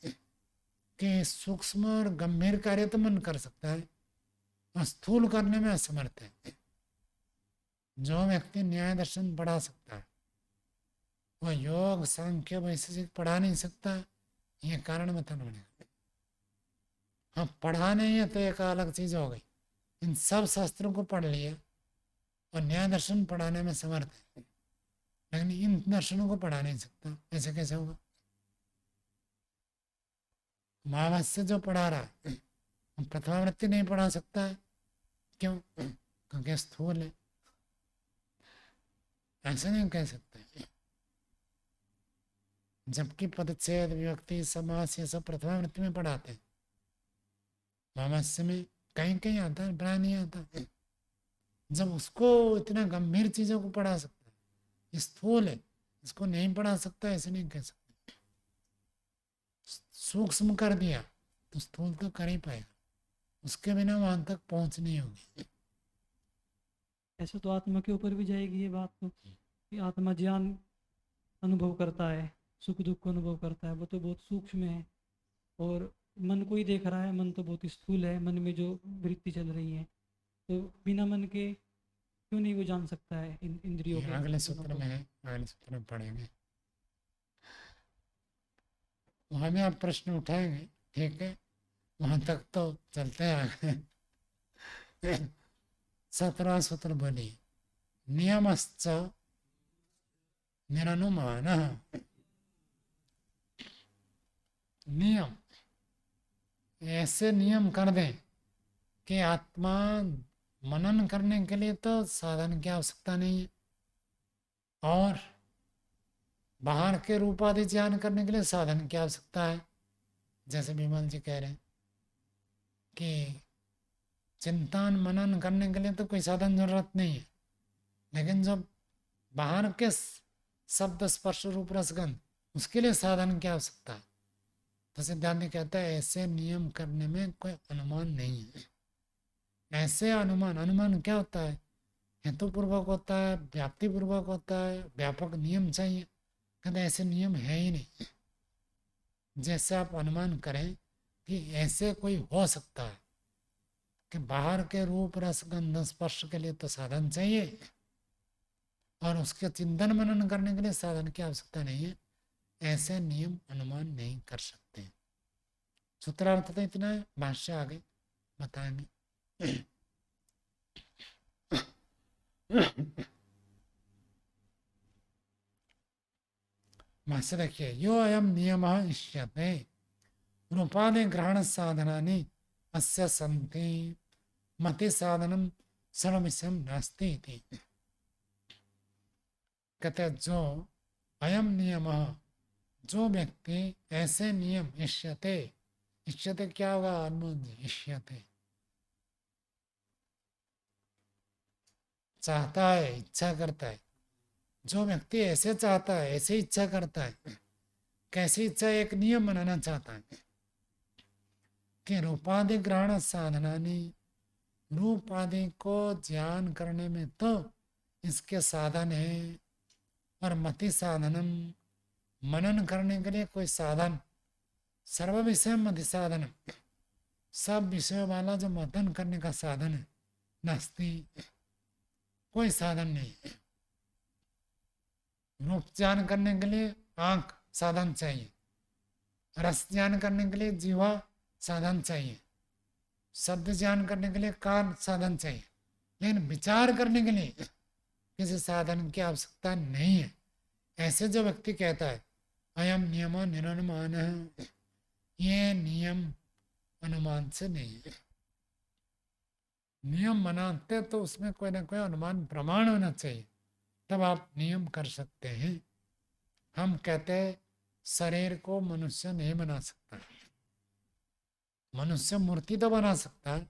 कि सूक्ष्म और गंभीर कार्य तो मन कर सकता है और स्थूल करने में असमर्थ है। जो व्यक्ति न्याय दर्शन पढ़ा सकता है वह योग सांख्य वैशेषिक पढ़ा नहीं सकता, ये कारण बताना पड़ेगा। हाँ, पढ़ा नहीं है तो एक अलग चीज हो गई। इन सब शास्त्रों को पढ़ लिया और न्याय दर्शन पढ़ाने में समर्थ है, लेकिन इन दर्शनों को पढ़ा नहीं सकता, ऐसे कैसे होगा? महाभाष्य जो पढ़ा रहा है हम प्रथमावृत्ति नहीं पढ़ा सकता है, क्यों? क्योंकि स्थूल है, ऐसे नहीं कह सकते। जबकि पदच्छेद विभक्ति समास ये सब प्रथमावृत्ति में पढ़ाते हैं, महाभाष्य में कहीं कहीं आता है, प्राय नहीं आता है। जब उसको इतना गंभीर चीजों को पढ़ा सकता है, ये स्थूल है, इसको नहीं पढ़ा सकता, ऐसे नहीं कह सकते। सूक्ष्म कर दिया तो स्थूल तो कर ही पाएगा, उसके बिना वहां तक पहुंच नहीं होगी। ऐसे तो आत्मा के ऊपर भी जाएगी ये बात, तो कि आत्मा ज्ञान अनुभव करता है, सुख दुख को अनुभव करता है, वो तो बहुत सूक्ष्म है। और मन को ही देख रहा है, मन तो बहुत स्थूल है, मन में जो वृत्ति चल रही है, तो बिना मन के क्यों नहीं वो जान सकता है इन इंद्रियों ये के अगले गुणों सूत्र को। में है, अगले सूत्र में पढ़ेंगे, वहां में आप प्रश्न उठाएंगे, ठीक है? वहां तक तो चलते हैं आगे। 17वां सूत्र बोलिए, नियमश्च निरनुमान। नियम, ऐसे नियम कर दें कि आत्मा मनन करने के लिए तो साधन की आवश्यकता नहीं है, और बाहर के रूप आदि ज्ञान करने के लिए साधन की आवश्यकता है। जैसे विमल जी कह रहे हैं कि चिंतन मनन करने के लिए तो कोई साधन जरूरत नहीं है, लेकिन जब बाहर के शब्द स्पर्श रूप रसगंध, उसके लिए साधन की आवश्यकता है। तो सिद्धांत कहता है ऐसे नियम करने में कोई अनुमान नहीं है। ऐसे अनुमान, अनुमान क्या होता है? हेतु पूर्वक होता है, व्याप्ति पूर्वक होता है, व्यापक नियम चाहिए। कहते ऐसे नियम है ही नहीं। जैसे आप अनुमान करें कि ऐसे कोई हो सकता है कि बाहर के रूप रस गंध स्पर्श के लिए तो साधन चाहिए, और उसके चिंतन मनन करने के लिए साधन की आवश्यकता नहीं है, ऐसे नियम अनुमान नहीं कर सकते। सूत्रार्थ तो इतना है, भाष्य आगे बताएंगे। भाष्य देखिए, यो अयम नियम इष्यते रूपादि ग्रहण साधनानि अस्य सन्ति मति साधनम सर्वविषयम नास्ति इति। कहते जो अयम नियम, जो व्यक्ति ऐसे नियम इष्यते, इष्यते क्या होगा हनुमान जी? इष्यते चाहता है, इच्छा करता है। जो व्यक्ति ऐसे चाहता है, ऐसे इच्छा करता है, कैसी इच्छा? एक नियम बनाना चाहता है कि रूपादि ग्रहण साधनानि, रूप आदि को ज्ञान करने में तो इसके साधन है, और मति साधनम, मनन करने के लिए कोई साधन, सर्व विषय मति साधन, सब विषयों वाला जो मनन करने का साधन है, नास्ति, कोई साधन नहीं है। रूप ज्ञान करने के लिए आंख साधन चाहिए, रस ज्ञान करने के लिए जीवा साधन चाहिए, शब्द ज्ञान करने के लिए कान साधन चाहिए, लेकिन विचार करने के लिए किसी साधन की आवश्यकता नहीं है। ऐसे जो व्यक्ति कहता है अयम नियम निरनुमान, ये नियम अनुमान से नहीं है। नियम बनाते तो उसमें कोई ना कोई अनुमान प्रमाण होना चाहिए, तब आप नियम कर सकते हैं। हम कहते हैं शरीर को मनुष्य नहीं बना सकता, मनुष्य मूर्ति तो बना सकता है,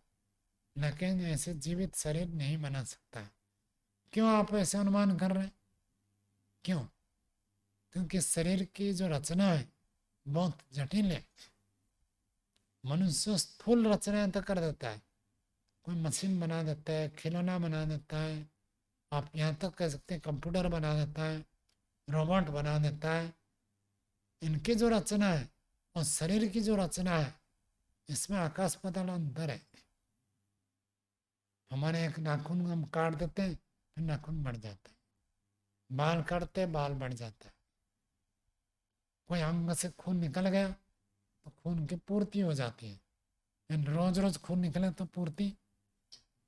लेकिन ऐसे जीवित शरीर नहीं बना सकता। क्यों आप ऐसे अनुमान कर रहे हैं? क्यों? क्योंकि शरीर की जो रचना है बहुत जटिल है। मनुष्य स्थूल रचनाएं तो कर देता है, कोई मशीन बना देता है, खिलौना बना देता है, आप यहाँ तक कह सकते हैं कंप्यूटर बना देता है, रोबोट बना देता है। इनकी जो रचना है और शरीर की जो रचना है, इसमें आकाश पाताल अंतर है। हमारे एक नाखून हम काट देते हैं, फिर नाखून बढ़ जाता है, बाल काटते बाल बढ़ जाता है, कोई अंग से खून निकल गया तो खून की पूर्ति हो जाती है, रोज रोज खून निकले तो पूर्ति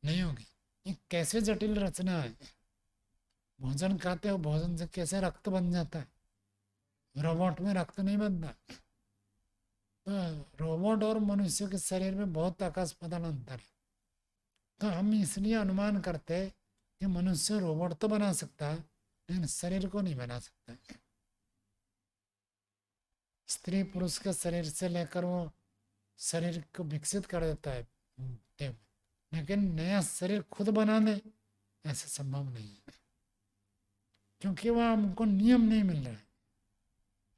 नहीं होगी। ये कैसे जटिल रचना है। भोजन खाते हो, भोजन से कैसे रक्त बन जाता है। रोबोट में रक्त नहीं बनता। तो रोबोट और मनुष्य के शरीर में बहुत आकाश पाताल अंतर है। तो हम इसलिए अनुमान करते हैं कि मनुष्य रोबोट तो बना सकता है लेकिन शरीर को नहीं बना सकता। स्त्री पुरुष के शरीर से लेकर वो शरीर को विकसित कर देता है देव, लेकिन नया शरीर खुद बना दे ऐसा संभव नहीं है, क्योंकि वह हमको नियम नहीं मिल रहा है।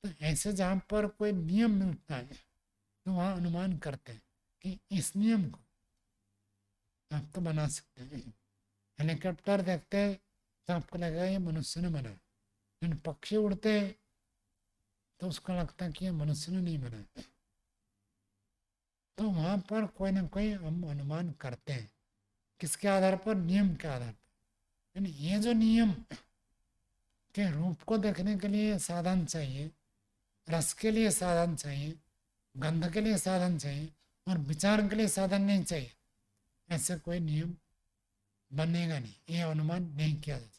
तो ऐसे जहाँ पर कोई नियम मिलता है तो वहाँ अनुमान करते हैं कि इस नियम को आप तो बना सकते हैं। हेलीकॉप्टर देखते हैं तो आपको लगेगा ये मनुष्य ने बनाया, लेकिन पक्षी उड़ते हैं तो उसको लगता है कि ये मनुष्य ने नहीं बनाया। तो वहाँ पर कोई ना कोई हम अनुमान करते हैं। किसके आधार पर? नियम के आधार पर। यानी ये जो नियम के रूप को देखने के लिए साधन चाहिए, रस के लिए साधन चाहिए, गंध के लिए साधन चाहिए और विचार के लिए साधन नहीं चाहिए, ऐसे कोई नियम बनेगा नहीं, ये अनुमान नहीं किया जा सकता।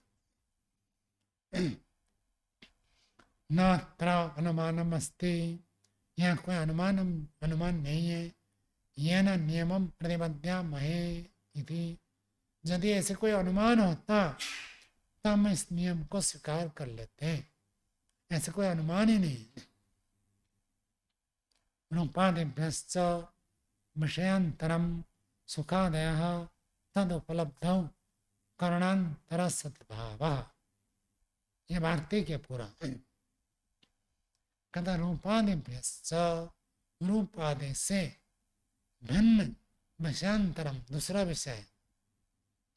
नात्र अनुमानम अस्ति, यहाँ कोई अनुमान नहीं है। यह न नियमम प्रतिबद्ध्या महे इति, यदि ऐसे कोई अनुमान होता तो हम इस नियम को स्वीकार कर लेते हैं। ऐसे कोई अनुमान ही नहीं है। रूपादिभ्यश्च विषयांतरम सुखादयः तदुपलब्धौ करणांतर सद्भावः। ये वार्तिक है पूरा। कहता रूपादिभ्यश्च, रूप आदि से भिन्न विषयांतरम, दूसरा विषय,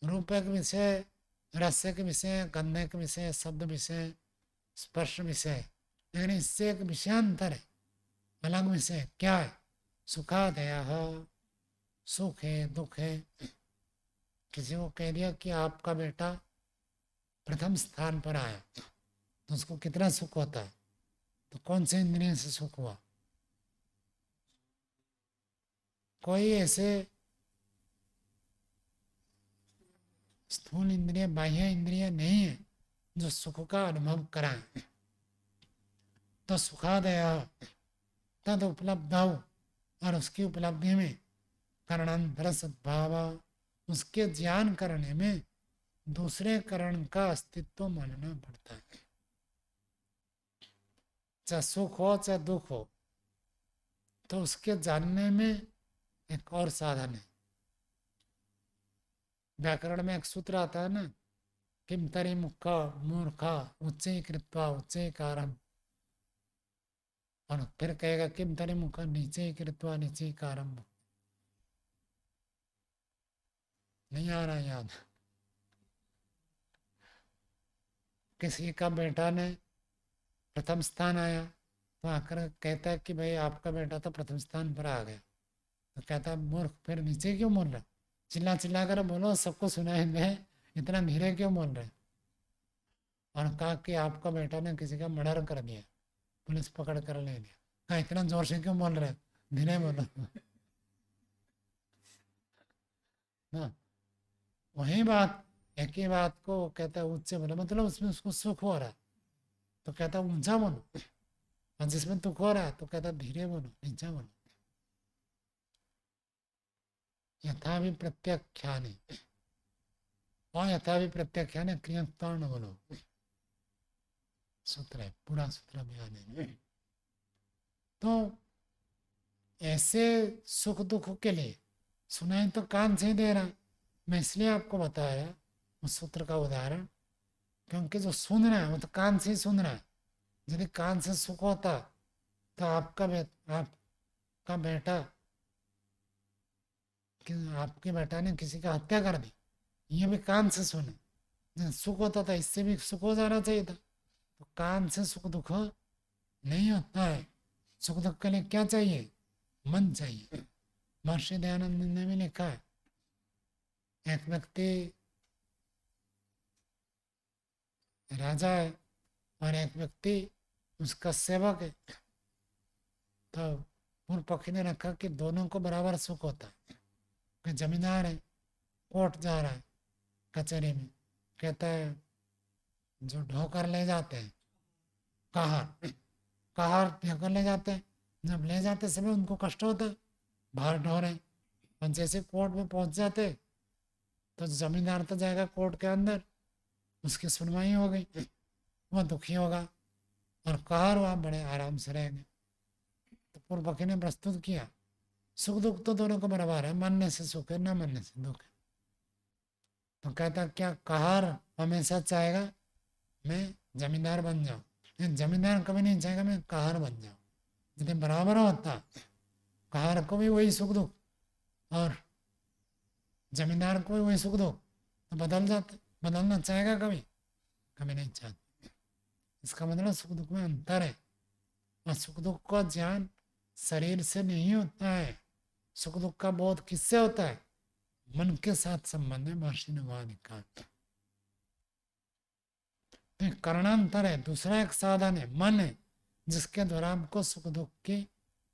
रूप एक विषय, रस के विषय, गंध के विषय, शब्द विषय, स्पर्श विषय, लेकिन इससे एक विषयांतर है, अलग विषय। क्या है? सुखादयः, सुख है, दुख है। किसी को कह दिया कि आपका बेटा प्रथम स्थान पर आया तो उसको कितना सुख होता है? तो कौन से इंद्रिय से सुख हुआ? कोई ऐसे स्थूल इंद्रिय, बाह्य इंद्रिय नहीं है जो सुख का अनुभव कराए। तो सुखादय तद उपलब्ध, और उसकी उपलब्धि में करणांतर सद्भाव, उसके ज्ञान करने में दूसरे करण का अस्तित्व मानना पड़ता है। चाहे सुख हो चाहे दुख हो, तो उसके जानने में एक और साधन है। व्याकरण में एक सूत्र आता है ना, किम तरी मुखा मूर्खा उच्चे कृत्वा उच्चे कारम, और फिर कहेगा किम तरी मुखा नीचे कृत्वा नीचे कारम। नहीं आ रहा याद। किसी का बेटा ने प्रथम स्थान आया तो आकर कहता है कि भाई आपका बेटा तो प्रथम स्थान पर आ गया। तो कहता है मूर्ख, फिर नीचे क्यों बोल रहा? चिल्ला चिल्ला कर बोलो, सबको सुनाई दे, इतना धीरे क्यों बोल रहे? और कहा कि आपका बेटा ने किसी का मर्डर कर दिया, पुलिस पकड़ कर ले लिया। कहा इतना जोर से क्यों बोल रहे? धीरे बोलो ना। वही बात, एक ही बात को कहता है ऊंचे बोलो, मतलब उसमें उसको सुख हो रहा है तो कहता है ऊंचा बोलो, और जिसमें दुख हो रहा है तो कहता है धीरे बोलो, नीचा बोलो। यथा भी प्रत्याख्यान है, और यथा भी प्रत्याख्यान है क्रियात्मक बोलो। सूत्र है, पूरा सूत्र बयान है। तो ऐसे सुख दुख के लिए सुनाई तो कान से ही दे रहा है। मैं इसलिए आपको बताया उस सूत्र का उदाहरण, क्योंकि जो सुन रहा है वो तो कान से ही सुन रहा है। यदि कान से सुख होता तो आपका बेटा, आपके बेटा ने किसी का हत्या कर दी, ये भी कान से सुने। सुख होता था इससे भी सुख हो जाना चाहिए था। तो कान से सुख दुख नहीं होता है। सुख दुख के लिए क्या चाहिए? मन चाहिए। महर्षि दयानंद ने भी लिखा है, एक व्यक्ति राजा है और एक व्यक्ति उसका सेवक है। तो पूर्व पक्षी ने रखा कि दोनों को बराबर सुख होता है। कि जमींदार है, कोर्ट जा रहा है कचहरी में, कहता है जो ढोकर ले जाते हैं कहार कहार ढोकर ले जाते हैं, जब ले जाते समय उनको कष्ट होता है, बाहर ढो रहे हैं, और जैसे कोर्ट में पहुंच जाते तो जमींदार तो जाएगा कोर्ट के अंदर, उसकी सुनवाई हो गई, वह दुखी होगा, और कहार वहाँ बड़े आराम से रहेंगे। तो पूर्व पक्षी ने प्रस्तुत किया सुख दुख तो दोनों को बराबर है, मानने से सुख है, न मानने से दुख है। तो कहता क्या कहार हमेशा चाहेगा मैं जमींदार बन जाऊं, लेकिन जमींदार कभी नहीं चाहेगा मैं कहार बन जाऊं। यदि बराबर होता, कहार को भी वही सुख दुख और जमींदार को भी वही सुख दुख, तो बदल जाते, बदलना चाहेगा कभी? कभी नहीं चाहते। इसका मतलब सुख दुख में अंतर है, और सुख दुख का ज्ञान शरीर से नहीं होता है। सुख दुख का बोध किससे होता है? मन के साथ संबंध है। महर्षि ने वहां लिखा तो करणांतर है, दूसरा एक साधन है, मन है, जिसके द्वारा हमको सुख दुख की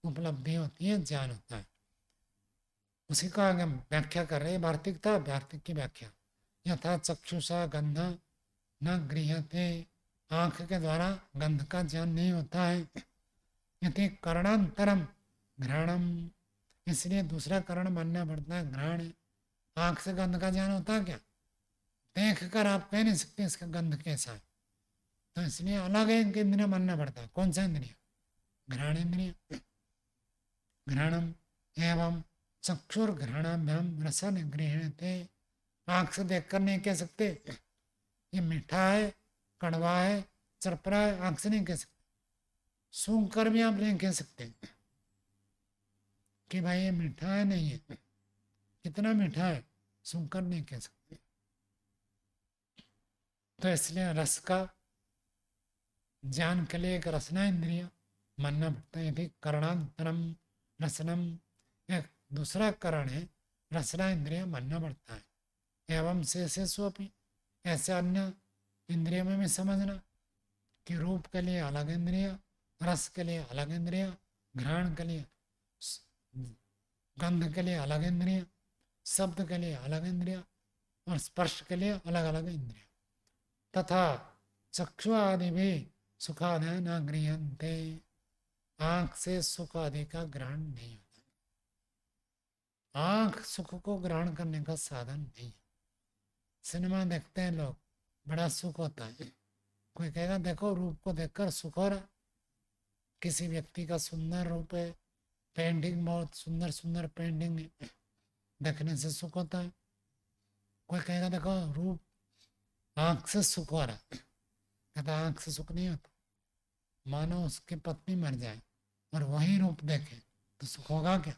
उपलब्धि होती है, ज्ञान होता है। उसी का आगे हम व्याख्या कर रहे हैं। वार्तिक था, वार्तिक की व्याख्या यथा चक्षुषा गंध न गृह्यते, आंख के द्वारा गंध का ज्ञान नहीं होता है। यदि करणांतरम घ्राणम, इसलिए दूसरा करण मानना पड़ता है, घ्राण है। आंख से गंध का ज्ञान होता है क्या? देख कर आप कह नहीं सकते इसका गंध कैसा है, तो इसलिए अलग एक इंद्रिय मानना पड़ता है। कौन सा इंद्रिय? घ्राण इंद्रिय। घ्राणम एवं चक्षुर्घ्राणाभ्याम रसन गृह्यते, आंख से देखकर नहीं कह सकते ये मीठा है, कड़वा है, चरपरा है, आंख से नहीं कह सकते। सूंघ कर भी आप नहीं कह सकते कि भाई ये मीठा है नहीं है, कितना मीठा है, सूंघ कर नहीं कह सकते। तो इसलिए रस का ज्ञान के लिए एक रसना इंद्रिय मानना पड़ता है। यदि करणांतरम रसनम, एक दूसरा करण है, रसना इंद्रिय मानना पड़ता है। एवं शेषेष्वपि, ऐसे अन्य इंद्रियों में भी समझना कि रूप के लिए अलग इंद्रिय, रस के लिए अलग इंद्रिय, घ्राण के लिए, गंध के लिए अलग इंद्रिय, शब्द के लिए अलग इंद्रिय, और स्पर्श के लिए अलग अलग इंद्रिय। तथा चक्षु आदि भी सुखादय न गृह्यन्ते, आंख से सुख आदि का ग्रहण नहीं होता। आंख सुख को ग्रहण करने का साधन नहीं है। सिनेमा देखते हैं लोग, बड़ा सुख होता है। कोई कहेगा देखो रूप को देखकर सुख हो रहा, किसी व्यक्ति का सुंदर रूप है, पेंटिंग बहुत सुंदर सुंदर पेंटिंग है, देखने से सुख होता है। कोई कहेगा देखो रूप, आंख से सुख हो रहा, कहता आंख से सुख नहीं होता। मानो उसकी पत्नी मर जाए और वही रूप देखे तो सुख होगा क्या?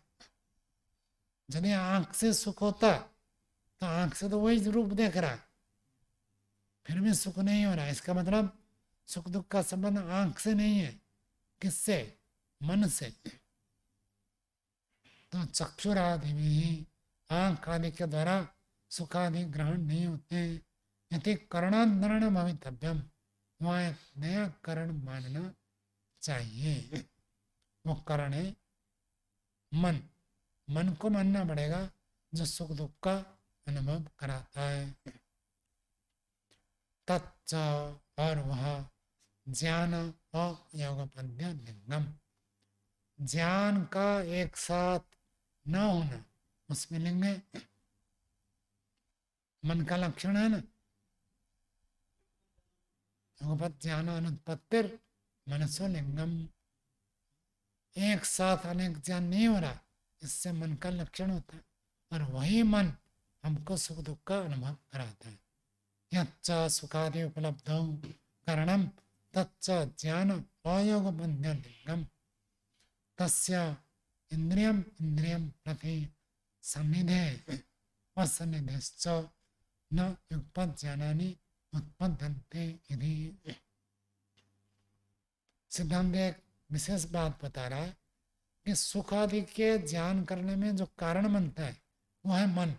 यदि आंख से सुख होता तो आंख से तो वही रूप देख रहा है, फिर भी सुख नहीं हो रहा है। इसका मतलब सुख दुख का संबंध आंख से नहीं है, किससे? मन से। तो चक्षुरादि में ही आंख आदि के द्वारा सुखादि ग्रहण नहीं होते। यदि करणांतरण भवितव्यम, वहाँ एक नया करण मानना चाहिए। वो करण है मन। मन को मानना पड़ेगा जो सुख दुख का अनुभव कराता है। तच्च, और वह ज्ञान अयोगपद्य लिंगम, ज्ञान का एक साथ न होना, उसमें लिंग है। मन का लक्षण है ना, योगपद ज्ञान अनुत्पत्तिर मनसो लिंगम, एक साथ अनेक ज्ञान नहीं हो रहा, इससे मन का लक्षण होता है, और वही मन हमको सुख दुख का अनुभव कराता है। यच्च सुखादि उपलब्धौ करणम तच्च ज्ञान अयोगपद्य लिंगम, तस्य इंद्रियम इंद्रियम प्रति सन्निधे असन्निधेश्च न युगपद ज्ञानानि उत्पद्यन्ते इति। सिद्धांत एक विशेष बात बता रहा है कि सुख आदि के ज्ञान करने में जो कारण बनता है वो है मन,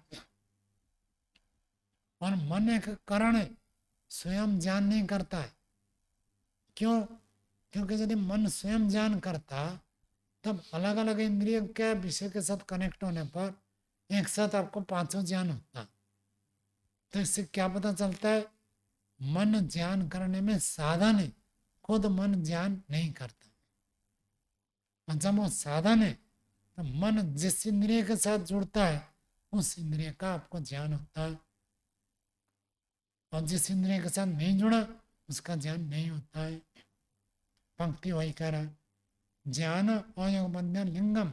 और मन एक कारण है, स्वयं ज्ञान नहीं करता है। क्यों? क्योंकि यदि मन स्वयं ज्ञान करता तब अलग अलग इंद्रिय के विषय के साथ कनेक्ट होने पर एक साथ आपको पांचों ज्ञान होता है। तो इससे क्या पता चलता है, मन ज्ञान करने में साधन है, खुद मन ज्ञान नहीं करता। और जब वो साधन है तो मन जिस इंद्रिय के साथ जुड़ता है उस इंद्रिय का आपको ज्ञान होता है, और जिस इंद्रिय के साथ नहीं जुड़ा उसका ज्ञान नहीं होता है। पंक्ति वही कह रहा है, ज्ञान अयोगबद्ध लिंगम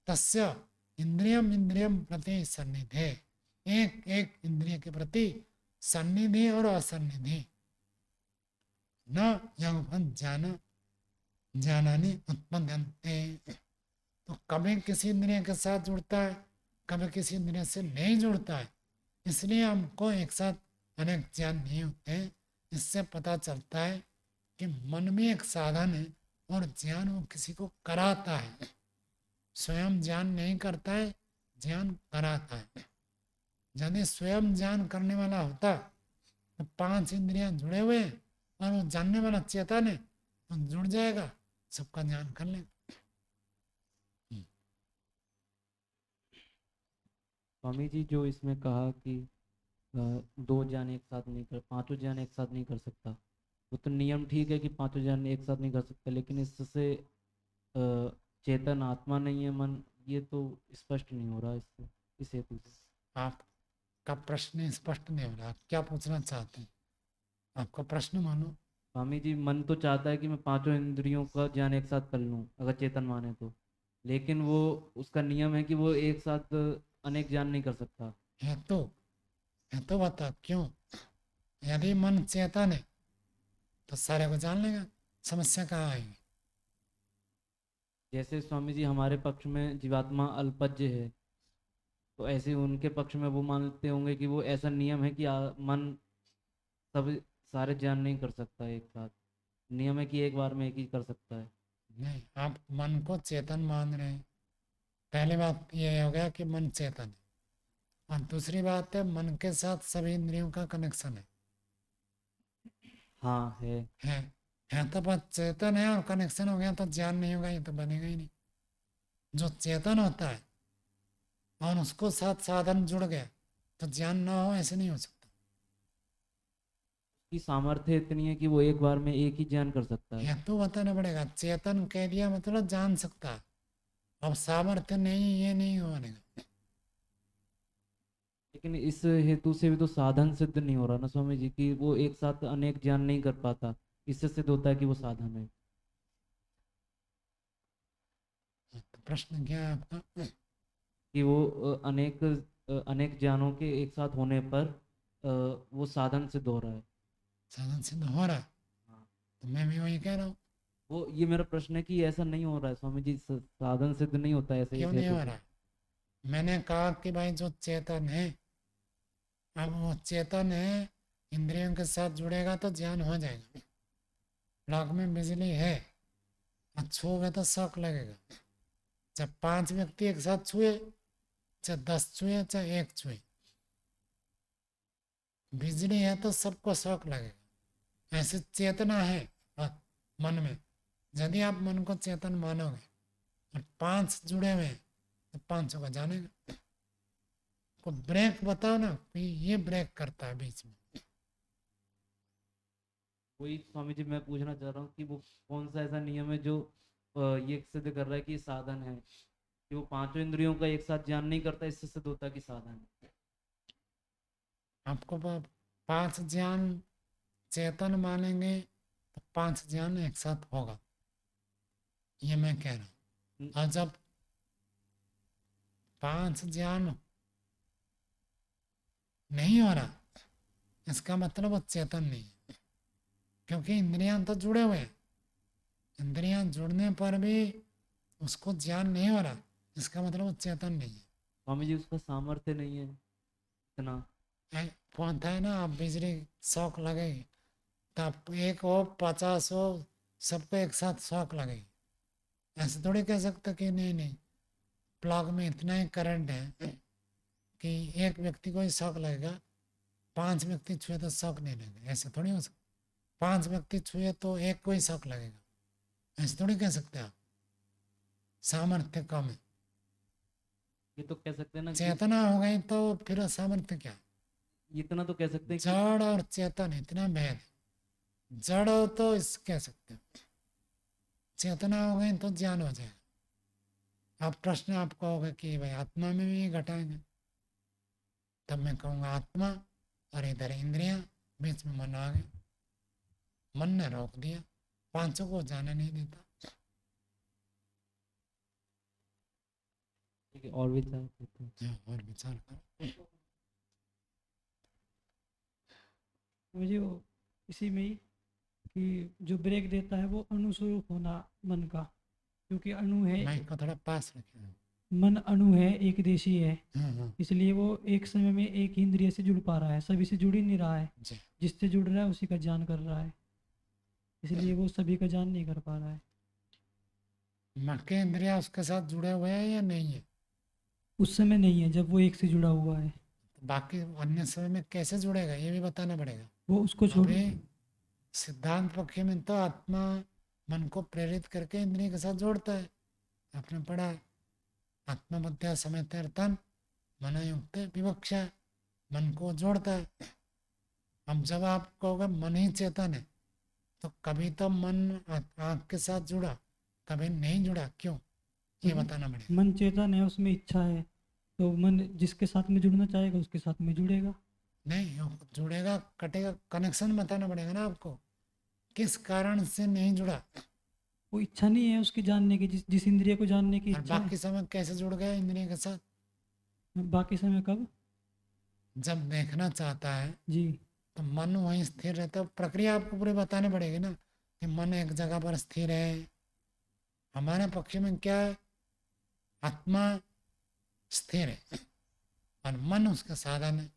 तस्य इंद्रियम इंद्रियम प्रति सन्निधे। एक एक इंद्रिय के प्रति सन्निधि और असन्निधि न युगपद ज्ञान ज्ञानानि उत्पद्यन्ते। तो कभी किसी इंद्रिय के साथ जुड़ता है, कभी किसी इंद्रिय से नहीं जुड़ता है, इसलिए हमको एक साथ अनेक ज्ञान नहीं होते। इससे पता चलता है कि मन में एक साधन है और ज्ञान वो किसी को कराता है, स्वयं ज्ञान नहीं करता है, ज्ञान कराता है। यदि स्वयं ज्ञान करने वाला होता तो पांच इंद्रियां जुड़े हुए हैं और वो जानने वाला चेतन है तो जुड़ जाएगा, सबका ज्ञान कर लेगा। स्वामी जी, जो इसमें कहा कि दो ज्ञान एक साथ नहीं कर, पांचों ज्ञान एक साथ नहीं कर सकता, वो तो नियम ठीक है कि पांचों ज्ञान एक साथ नहीं कर सकता, लेकिन इससे चेतन आत्मा नहीं है मन, ये तो स्पष्ट नहीं हो रहा इससे, इस हेतु से। आपका प्रश्न स्पष्ट नहीं हो रहा, आप क्या पूछना चाहते हैं, आपका प्रश्न मानो। स्वामी जी, मन तो चाहता है कि मैं पांचों इंद्रियों का ज्ञान एक साथ कर लूं, अगर चेतन माने तो, लेकिन वो उसका नियम है कि वो एक साथ अनेक ज्ञान नहीं कर सकता। है तो बता क्यों। यदि मन चेतन है तो सारे को जान लेगा, समस्या कहाँ आएगी। जैसे स्वामी जी हमारे पक्ष में जीवात्मा अल्पज्य है, तो ऐसे उनके पक्ष में वो मानते होंगे कि वो ऐसा नियम है कि मन सब सारे ज्ञान नहीं कर सकता एक साथ, नियम है कि एक बार में एक ही कर सकता है। नहीं, आप मन को चेतन मान रहे हैं। पहली बात ये हो गया कि मन चेतन है, और दूसरी बात है मन के साथ सभी इंद्रियों का कनेक्शन है। हाँ है। है है तो बस चेतन है और कनेक्शन हो गया तो ज्ञान नहीं होगा, ये तो बनेगा ही नहीं। जो चेतन होता है और उसको साथ साधन जुड़ गया तो ज्ञान ना हो, ऐसे नहीं हो सकता। की सामर्थ्य इतनी है कि वो एक बार में एक ही ज्ञान कर सकता है। हेतु बताना पड़ेगा, चेतन कह दिया मतलब जान सकता है, अब सामर्थ्य नहीं, ये नहीं बनेगा। लेकिन इस हेतु से भी तो साधन सिद्ध नहीं हो रहा ना स्वामी जी, कि वो एक साथ अनेक ज्ञान नहीं कर पाता, इससे सिद्ध होता है कि वो साधन है। तो प्रश्न क्या है आपका। कि वो अनेक ज्ञानों के एक साथ होने पर वो साधन सिद्ध हो रहा है। साधन सिद्ध हो रहा है, हाँ। तो मैं भी वही कह रहा हूँ। वो ये मेरा प्रश्न है कि ऐसा नहीं हो रहा है स्वामी जी, साधन सिद्ध नहीं होता है ऐसे क्यों इस नहीं हेतु हो से। रहा है। मैंने कहा कि भाई जो चेतन है, अब वो चेतन है, इंद्रियों के साथ जुड़ेगा तो ज्ञान हो जाएगा। प्लग में बिजली है और छूओगे तो शॉक लगेगा। जब पांच व्यक्ति एक साथ छुए, चाहे 10 छुए चाहे एक छुए, बिजली है तो सबको शौक लगेगा। ऐसे चेतना है मन में, यदि आप मन को चेतन मानोगे और पांच जुड़े हुए हैं तो पांचों का जानेगा। को ब्रेक बताओ ना कि ये ब्रेक करता है बीच में। वही स्वामी जी मैं पूछना चाह रहा हूँ कि वो कौन सा ऐसा नियम है जो ये सिद्ध कर रहा है कि साधन है, कि वो पांचों इंद्रियों का एक साथ ज्ञान नहीं करता, इससे सिद्ध होता है कि साधन है। आपको पांच ज्ञान चेतन मानेंगे तो पांच ज्ञान एक साथ होगा, ये मैं कह रहा हूँ। और जब पांच ज्ञान नहीं हो रहा, इसका मतलब वो चेतन नहीं है, क्योंकि इंद्रियां तो जुड़े हुए हैं। इंद्रियां जुड़ने पर भी उसको ज्ञान नहीं हो रहा, इसका मतलब वो चेतन नहीं है। स्वामी जी उसका सामर्थ्य नहीं है इतना। पहुंचता है ना, आप बिजली शौक लगेगी तब एक हो 50 हो सबको एक साथ शौक लगेगी। ऐसे थोड़ी कह सकते कि नहीं नहीं, प्लग में इतना ही करंट है कि एक व्यक्ति को ही शौक लगेगा, पांच व्यक्ति छुए तो शौक नहीं लगेगा, ऐसे थोड़ी हो सकता। पांच व्यक्ति छुए तो एक को ही शौक लगेगा, ऐसे थोड़ी कह सकते आप। सामर्थ्य कम है। ये तो कह सकते हैं ना कि चेतना हो गई तो फिर सामर्थ्य क्या? इतना तो कह सकते हैं कि जड़ और चेतन इतना भेद है। जड़ हो तो इस कह सकते हो, चेतना हो गई तो ज्ञान हो जाएगा। अब प्रश्न आप कहोगे कि भाई आत्मा में भी घटाएंगे, तब मैं कहूँगा आत्मा और इधर इंद्रियां, बीच में मन आ गया, मन ने रोक दिया, पांचों को जाने नहीं देता। ठीक है, और विचार करते हैं। हाँ, और विचार करो। मुझे वो इसी में ही कि जो ब्रेक देता है वो अणुस्वरूप होना मन का, क्योंकि अणु है, माइक को थोड़ा पास रखें। मन अणु है, एक देशी है, हाँ, इसलिए वो एक समय में एक ही इंद्रिय से जुड़ पा रहा है, सभी से जुड़ ही नहीं रहा है। जी। जिससे जुड़ रहा है उसी का ज्ञान कर रहा है, इसलिए वो सभी का ज्ञान नहीं कर पा रहा है। बाकी इंद्रियां उसके साथ जुड़े हुए हैं या नहीं है? उस समय नहीं है जब वो एक से जुड़ा हुआ है, बाकी अन्य समय में कैसे जुड़ेगा ये भी बताना पड़ेगा। वो उसको छोड़। अभी सिद्धांत पक्ष में तो आत्मा मन को प्रेरित करके इंद्रिय के साथ जोड़ता है। आपने पढ़ा है, आत्मबुद्ध्या समेतन मन युक्त विवक्षा, मन को जोड़ता है। अब जब आप कहोगे मन ही चेतन है, तो कभी तो मन आँख के साथ जुड़ा, कभी नहीं जुड़ा, क्यों ये बताना पड़ेगा। मन चेतन है, उसमें इच्छा है, तो मन जिसके साथ में जुड़ना चाहेगा उसके साथ में जुड़ेगा। नहीं, वो जुड़ेगा कटेगा, कनेक्शन बताना पड़ेगा ना आपको, किस कारण से नहीं जुड़ा। वो इच्छा नहीं है उसकी जानने की, जिस इंद्रिय को जानने की और इच्छा बाकी समय कैसे जुड़ गया इंद्रिय के साथ? है। बाकी समय कब? जब देखना चाहता है जी। तो मन वहीं स्थिर रहता है। प्रक्रिया आपको पूरी बतानी पड़ेगी ना कि मन एक जगह पर स्थिर है। हमारे पक्ष में क्या है, आत्मा स्थिर है और मन उसका साधन है।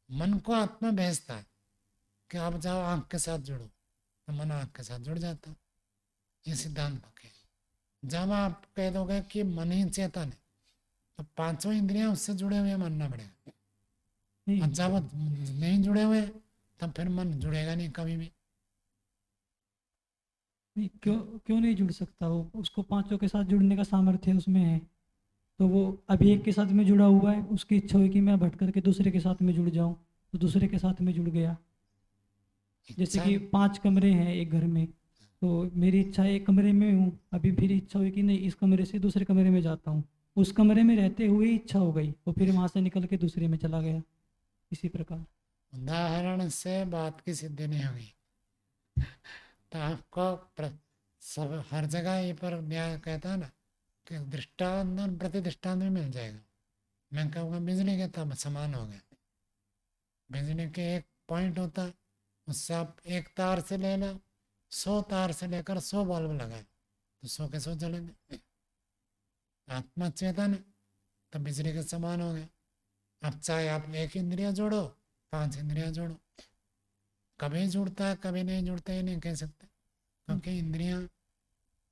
मन को आत्मा भेजता है कि आप जाओ आँख के साथ जुड़ो, तो मन आँख के साथ जुड़ जाता है। ये सिद्धांत पक्ष है। जब आप कह दोगे कि मन ही चेतन है, तो पांचों इंद्रियां उससे जुड़े हुए मानना पड़ेगा। नहीं और जब नहीं जुड़े हुए तब फिर मन जुड़ेगा नहीं कभी भी। नहीं, क्यों क्यों नहीं जुड़ सकता? वो उसको पांचों के साथ जुड़ने का सामर्थ्य उसमें है, तो वो अभी एक के साथ में जुड़ा हुआ है, उसकी इच्छा हुई कि मैं भटक करके दूसरे के साथ में जुड़ जाऊं, तो दूसरे के साथ में जुड़ गया। जैसे इच्छा कि 5 कमरे हैं एक घर में, तो मेरी इच्छा है एक कमरे में हूँ, अभी फिर इच्छा हुई कि नहीं इस कमरे से दूसरे कमरे में जाता हूँ, उस कमरे में रहते हुए ही इच्छा हो गई, तो फिर वहाँ से निकल के दूसरे में चला गया। इसी प्रकार उदाहरण से बात की सिद्धि नहीं होगी। तो आपको सब हर जगह ये पर न्याय कहता है ना कि दृष्टांत और प्रतिदृष्टांत भी मिल जाएगा। मैं कहूँगा बिजली के तब समान हो गया। बिजली के एक पॉइंट होता है, उससे आप एक तार से ले लो, 100 तार से लेकर 100 बल्ब लगाए तो 100 के 100 जलेंगे। आत्मा चेतन है तो बिजली के समान हो गया। अब चाहे आप एक इंद्रिया जोड़ो, 5 इंद्रिया जोड़ो, कभी जुड़ता है कभी नहीं जुड़ता, ये नहीं कह सकते, क्योंकि इंद्रियां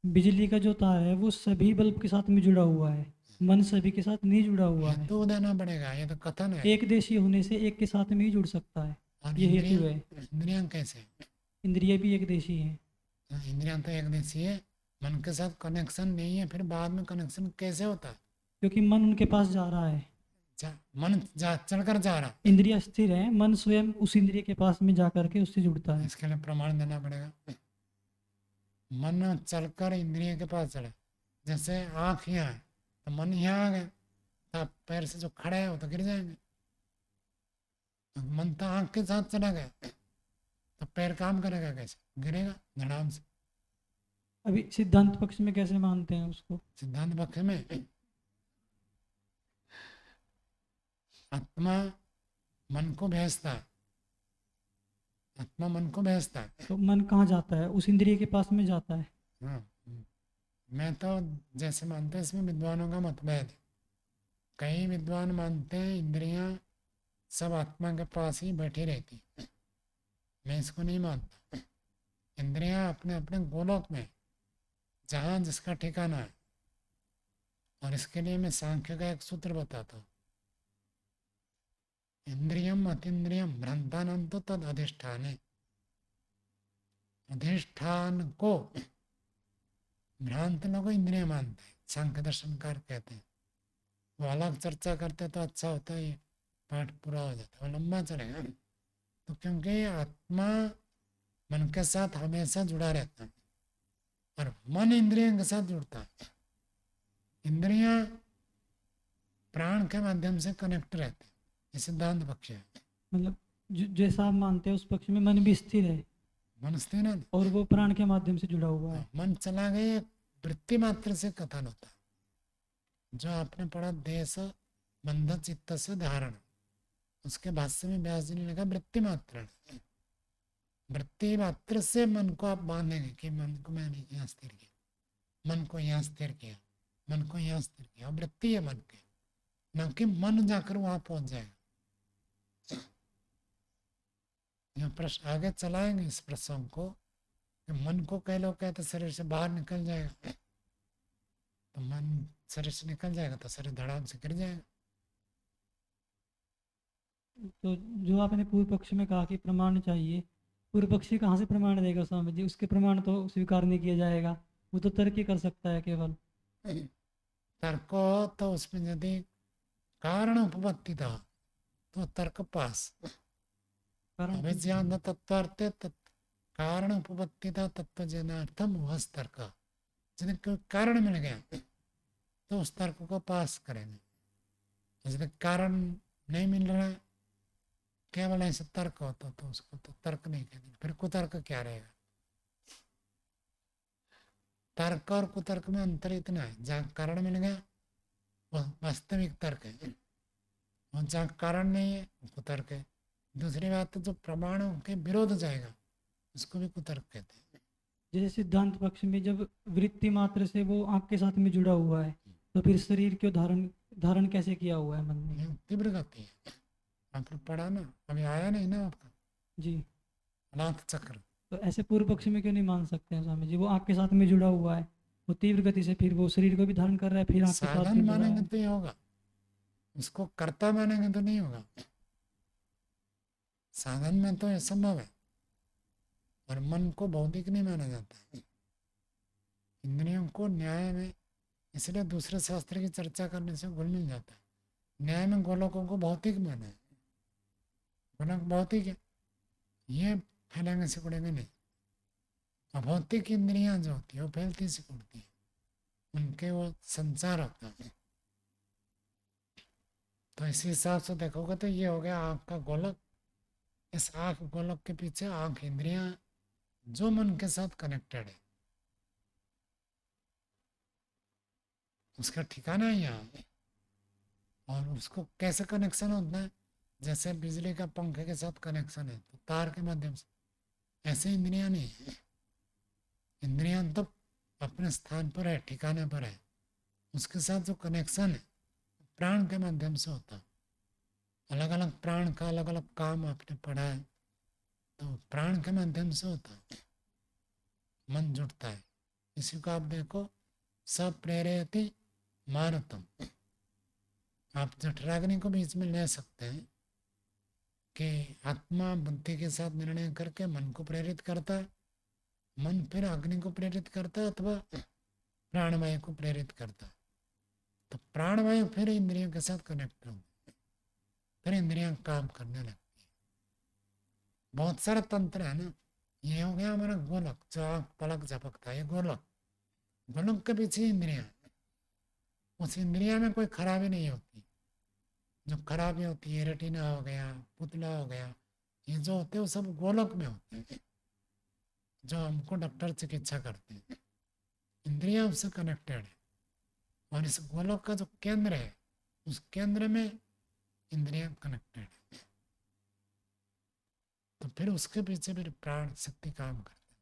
बिजली का जो तार है वो सभी बल्ब के साथ में जुड़ा हुआ है, मन सभी के साथ नहीं जुड़ा हुआ है। हेतु देना पड़ेगा, ये तो कथन है। एक देशी होने से एक के साथ में ही जुड़ सकता है, और ये हेतु है। इंद्रियां कैसे? इंद्रिय भी एक देशी है। इंद्रियां तो एक देशी है, मन के साथ कनेक्शन नहीं है, फिर बाद में कनेक्शन कैसे होता है? क्योंकि मन उनके पास जा रहा है, मन चलकर जा रहा, इंद्रिय स्थिर है, मन स्वयं उस इंद्रिय के पास में जा करके उससे जुड़ता है। इसके लिए प्रमाण देना पड़ेगा। मन चलकर इंद्रिय के पास चला, जैसे आँख यहाँ है तो मन यहाँ आ गया, तो आप पैर से जो खड़े हैं वो तो गिर जाएंगे। मन तो आँख के साथ चला गया तो पैर काम करेगा कैसे? गिरेगा धड़ाम से। अभी सिद्धांत पक्ष में कैसे मानते हैं उसको? सिद्धांत पक्ष में आत्मा मन को भेजता है, आत्मा मन को भेजता है। तो मन कहाँ जाता है? उस इंद्रिय के पास में जाता है। हाँ, मैं तो जैसे मानते हैं इसमें विद्वानों का मतभेद है। कई विद्वान मानते हैं इंद्रियां सब आत्मा के पास ही बैठी रहती हैं। मैं इसको नहीं मानता। इंद्रियां अपने अपने गोलोक में, जहाँ जिसका ठिकाना है। और इसके लिए मैं सांख्य का एक सूत्र बताता हूँ। इंद्रियम अतीन्द्रियम भ्रांतानम तो तद अधिष्ठान है। अधिष्ठान को भ्रांत लोग इंद्रिय मानते हैं, सांख्य दर्शनकार कहते हैं। वो अलग चर्चा करते तो अच्छा होता है, ये पाठ पूरा हो जाता है, वो लंबा चलेगा। तो क्योंकि आत्मा मन के साथ हमेशा जुड़ा रहता है और मन इंद्रियों के साथ जुड़ता है। इंद्रियां प्राण के माध्यम से कनेक्ट रहते हैं, ये सिद्धांत पक्ष है। मतलब जैसा आप मानते हैं उस पक्ष में मन भी स्थिर है मन स्थिर है, और वो प्राण के माध्यम से जुड़ा हुआ है। मन चला गया, वृत्ति मात्र से कथन होता है। जो आपने पढ़ा देश बंध चित्त से धारण, उसके भाष्य में व्यास जी ने लिखा वृत्ति मात्र। वृत्ति मात्र से मन को आप बांधेंगे कि मन को मैंने यहाँ स्थिर किया, मन को यहाँ स्थिर किया, मन को यहाँ स्थिर किया। वृत्ति है मन के, न कि मन जाकर वहां पहुंच जाएगा। यह प्रश्न आगे चलाएंगे इस प्रसंग को कि मन को कई लोग कहते शरीर से बाहर निकल जाएगा, तो मन शरीर से निकल जाएगा तो शरीर धड़ाम से गिर जाएगा। तो जो आपने पूर्व पक्ष में कहा कि प्रमाण चाहिए, पूर्व पक्षी कहाँ से प्रमाण देगा स्वामी जी? उसके प्रमाण तो स्वीकार नहीं किया जाएगा, वो तो तर्क ही कर सकता है केवल। तर्क हो तो उसमें यदि कारण उपपत्ति था तो तर्क पास। कारण अभिज्ञान तत्वार्थे कारण उपपत्ति था तत्व जनार्थम वह तर्क। यदि कोई कारण मिल गया तो उस तर्क को पास करेंगे। यदि कारण नहीं मिल रहा है, केवल ऐसे तर्क होता तो उसको तो तर्क नहीं कहते, फिर कुतर्क क्या रहेगा। तर्क और कुतर्क में अंतर इतना है, जहाँ कारण मिल गया वह वास्तविक तर्क है, और जहाँ कारण नहीं है वो कुतर्क है। दूसरी बात तो जो प्रमाणों के विरोध जाएगा उसको भी कुतर्क कहते हैं। जैसे सिद्धांत पक्ष में जब वृत्ति मात्र से वो आंख के साथ में जुड़ा हुआ है, तो फिर शरीर क्यों धारण कैसे किया हुआ है मन ने? ये तीव्र गति है, आपने पढ़ा ना, अभी आया नहीं ना आपका जी, अनाथ चक्र। तो ऐसे पूर्व पक्ष में क्यों नहीं मान सकते हैं स्वामी जी? वो आंख के साथ में जुड़ा हुआ है, वो तीव्र गति से फिर वो शरीर को भी धारण कर रहा है, फिर आंख के साथ साधन में जुड़ा मानेंगे है। तो ये होगा, उसको कर्ता मानेंगे तो नहीं होगा। साधन में तो ये संभव है, और मन को भौतिक नहीं माना जाता है। इंद्रियों को न्याय में, इसलिए दूसरे शास्त्र की चर्चा करने से घुल मिल जाता है। न्याय में गोलोकों को भौतिक माना है, गोलक भौतिक है, ये फैलेंगे सिकुड़ेंगे नहीं। अभौतिक इंद्रियां जो होती है वो फैलती सिकुड़ती है, उनके वो संचार होता है। तो इसी हिसाब से देखोगे तो ये हो गया आँख का गोलक। इस आँख गोलक के पीछे आँख इंद्रियां जो मन के साथ कनेक्टेड है, उसका ठिकाना ही यहाँ है। और उसको कैसे कनेक्शन होता है, जैसे बिजली का पंखे के साथ कनेक्शन है तो तार के माध्यम से, ऐसे इंद्रियां नहीं है। इंद्रियां तो अपने स्थान पर है, ठिकाने पर है, उसके साथ जो कनेक्शन है प्राण के माध्यम से होता है। अलग अलग प्राण का अलग अलग काम आपने पढ़ा है, तो प्राण के माध्यम से होता है, मन जुड़ता है। इसी को आप देखो, सब प्रेरयति मानतम। आप जठराग्नि को बीच में ले सकते हैं कि आत्मा बुद्धि के साथ निर्णय करके मन को प्रेरित करता है, मन फिर अग्नि को प्रेरित करता है अथवा प्राणवायु को प्रेरित करता है। तो प्राणवायु फिर इंद्रियों के साथ कनेक्ट होती है, फिर इंद्रियां काम करने लगती है। बहुत सारा तंत्र है ना। ये हो गया हमारा गोलक, जो आँख पलक झपकता है, ये गोलक। गोलक के पीछे इंद्रियां, उस इंद्रिया में कोई खराबी नहीं होती। जो खराबी होती है, रेटिना हो गया, पुतला हो गया, ये जो होते हैं वो सब गोलक में होते हैं, जो हमको डॉक्टर चिकित्सा करते हैं। इंद्रियां उससे कनेक्टेड है, और इस गोलक का जो केंद्र है उस केंद्र में इंद्रियां कनेक्टेड है। तो फिर उसके पीछे फिर प्राण शक्ति काम करते हैं।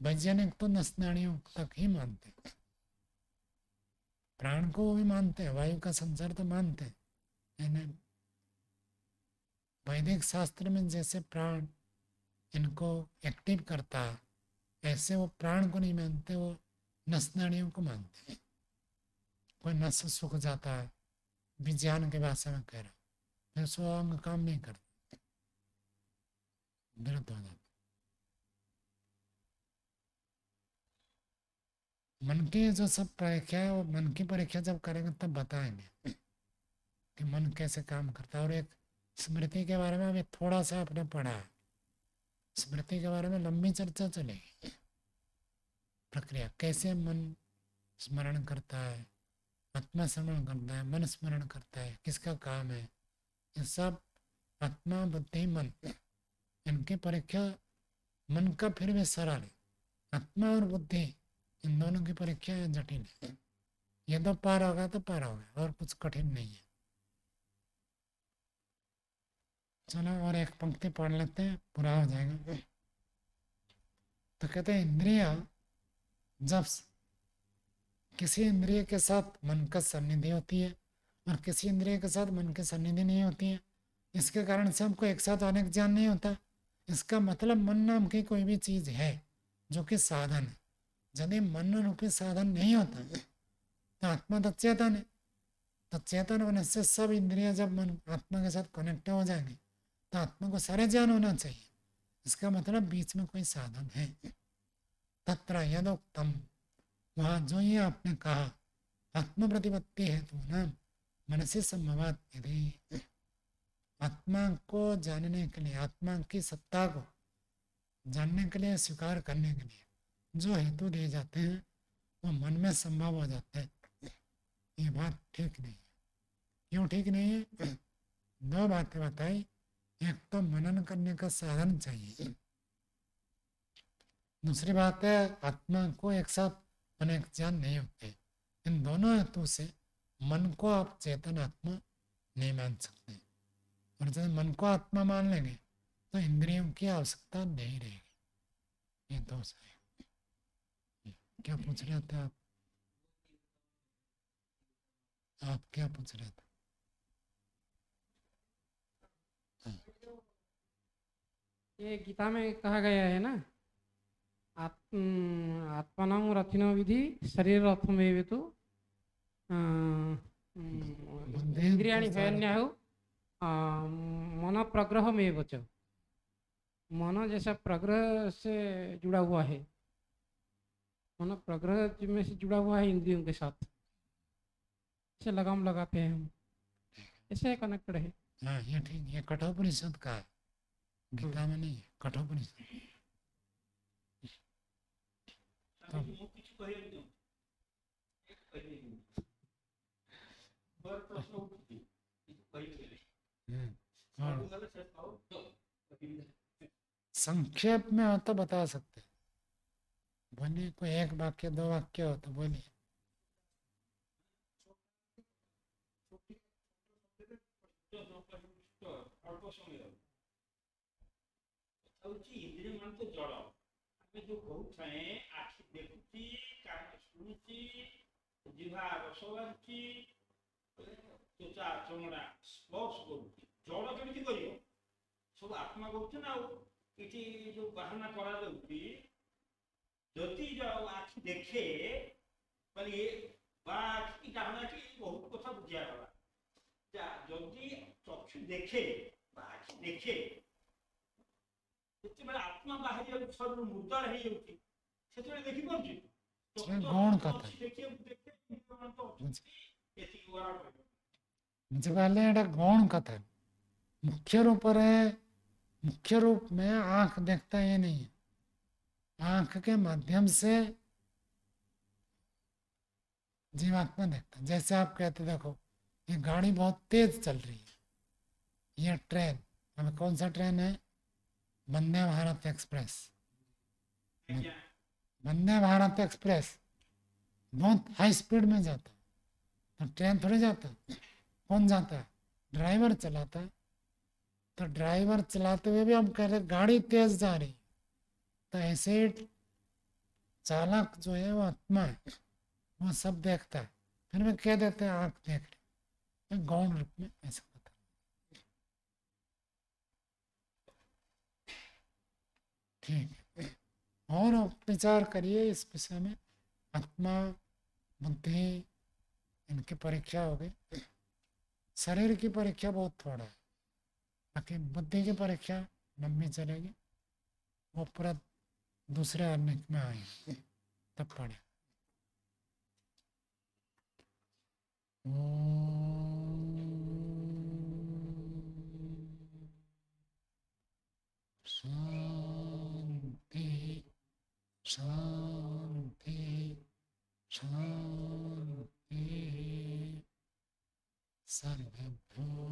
वैज्ञानिक तो नस नाड़ियों तक ही मानते हैं, प्राण को भी मानते हैं, वायु का संचार तो मानते हैं। वैदिक शास्त्र में जैसे प्राण इनको एक्टिव करता है, ऐसे वो प्राण को नहीं मानते, वो नस नाड़ियों को मानते हैं। कोई नस सूख जाता है, विज्ञान के भाषा में कह रहा, फिर सो अंग काम नहीं करते, विरुद्ध हो जाता। मन की जो सब परीक्षा है वो मन की परीक्षा जब करेंगे तब बताएंगे कि मन कैसे काम करता है। और एक स्मृति के बारे में अभी थोड़ा सा आपने पढ़ा है, स्मृति के बारे में लंबी चर्चा चलेगी। प्रक्रिया कैसे मन स्मरण करता है, आत्मा स्मरण करता है, मन स्मरण करता है, किसका काम है, ये सब आत्मा बुद्धि मन इनकी परीक्षा। मन का फिर भी सरल है, आत्मा और बुद्धि इन दोनों की परीक्षा जटिल है। ये तो पार होगा तो पार होगा, और कुछ कठिन नहीं है। चलो और एक पंक्ति पढ़ लेते हैं, पूरा हो जाएगा। तो कहते हैं इंद्रिया जब किसी इंद्रिय के साथ मन का सन्निधि होती है और किसी इंद्रिय के साथ मन की सन्निधि नहीं होती है, इसके कारण से हमको एक साथ अनेक ज्ञान नहीं होता। इसका मतलब मन नाम की कोई भी चीज़ है जो कि साधन है। यदि मन रूपी साधन नहीं होता तो आत्मा तो चेतन है, तो चेतन होने से सब इंद्रियां जब मन आत्मा के साथ कनेक्ट हो जाएंगे तो आत्मा को सारे ज्ञान होना चाहिए। इसका मतलब बीच में कोई साधन है। तत्र यदोक्तम, वहाँ जो ये आपने कहा आत्म प्रतिपत्ति है तो नाम मन से संभवात यदि, आत्मा को जानने के लिए, आत्मा की सत्ता को जानने के लिए, स्वीकार करने के लिए जो हेतु दिए जाते हैं वो मन में संभव हो जाते हैं। ये बात ठीक नहीं है। क्यों ठीक नहीं है? दो बातें बताई। एक तो मनन करने का साधन चाहिए, दूसरी बात है आत्मा को एक साथ अनेक ज्ञान नहीं होते। इन दोनों हेतु से मन को आप चेतन आत्मा नहीं मान सकते, और जब मन को आत्मा मान लेंगे तो इंद्रियों की आवश्यकता नहीं रहेगी। ये दोष है। क्या पूछ रहे थे आप? आप क्या पूछ रहे थे? ये गीता में कहा गया है ना, आत्मनाम रथिनो विधि शरीर रथमेव तो इंद्रियाणि भयन्याहु मन प्रग्रह में बच। मन जैसा प्रग्रह से जुड़ा हुआ है, मन प्रग्रह में से जुड़ा हुआ है इंद्रियों के साथ, इसे लगाम लगाते हैं हम, ऐसे कनेक्टेड है। हाँ ये ठीक, ये कठोपनिषद का है, गीता में नहीं है, कठोपनिषद। संक्षेप में हो तो बता सकते, बोलिए। कोई एक वाक्य दो वाक्य हो तो बोलिए। इंद्रिय मन तो जड़ आम जो कहे आखि देखुची, कान शुणुची, जिहा रस बाजुची, त्वचा चमड़ा स्पर्श करुची, जड़ केମିତି करियो? सब आत्मा करुचे ना। किसी जो बाहाना करा जाउची, जदि जो आखि देखे माने ये बा आखि डाहना की बहुत कथा बुझिया गला। जा जदि चक्षु देखे बा आखि देखे, ଯେତେବେଳେ ଆତ୍ମା ବାହାରି ଯାଉଛି ଶରୀର ମୁର୍ଦ୍ଦାର ହେଇଯାଉଛି, ସେତେବେଳେ ଦେଖିପାରୁଛି गौण कथा मुझे पहले एटा गौण कथा। मुख्य रूप है, मुख्य रूप में आंख देखता ये नहीं है, आंख के माध्यम से जीवात्मा देखता। जैसे आप कहते देखो ये गाड़ी बहुत तेज चल रही है, ये ट्रेन, हमें कौन सा ट्रेन है? वंदे भारत एक्सप्रेस। वंदे भारत एक्सप्रेस बहुत हाई स्पीड में जाता है, तो ट्रेन थोड़ी जाता है। कौन जाता है? ड्राइवर चलाता है। तो ड्राइवर चलाते हुए भी हम कह रहे गाड़ी तेज जा रही, तो ऐसे ही चालक जो है वो आत्मा है, वो सब देखता है। फिर भी कह देते हैं आँख देख रही, गौण रूप में ऐसा होता है। ठीक है, और विचार करिए इस विषय में। आत्मा बुद्धि इनकी परीक्षा हो गई, शरीर की परीक्षा बहुत थोड़ा है, बाकी बुद्धि की परीक्षा लंबी चलेगी। वो पूरा दूसरे आने में आएंगे तब पढ़े। शांति शांति शांति सर्वभूत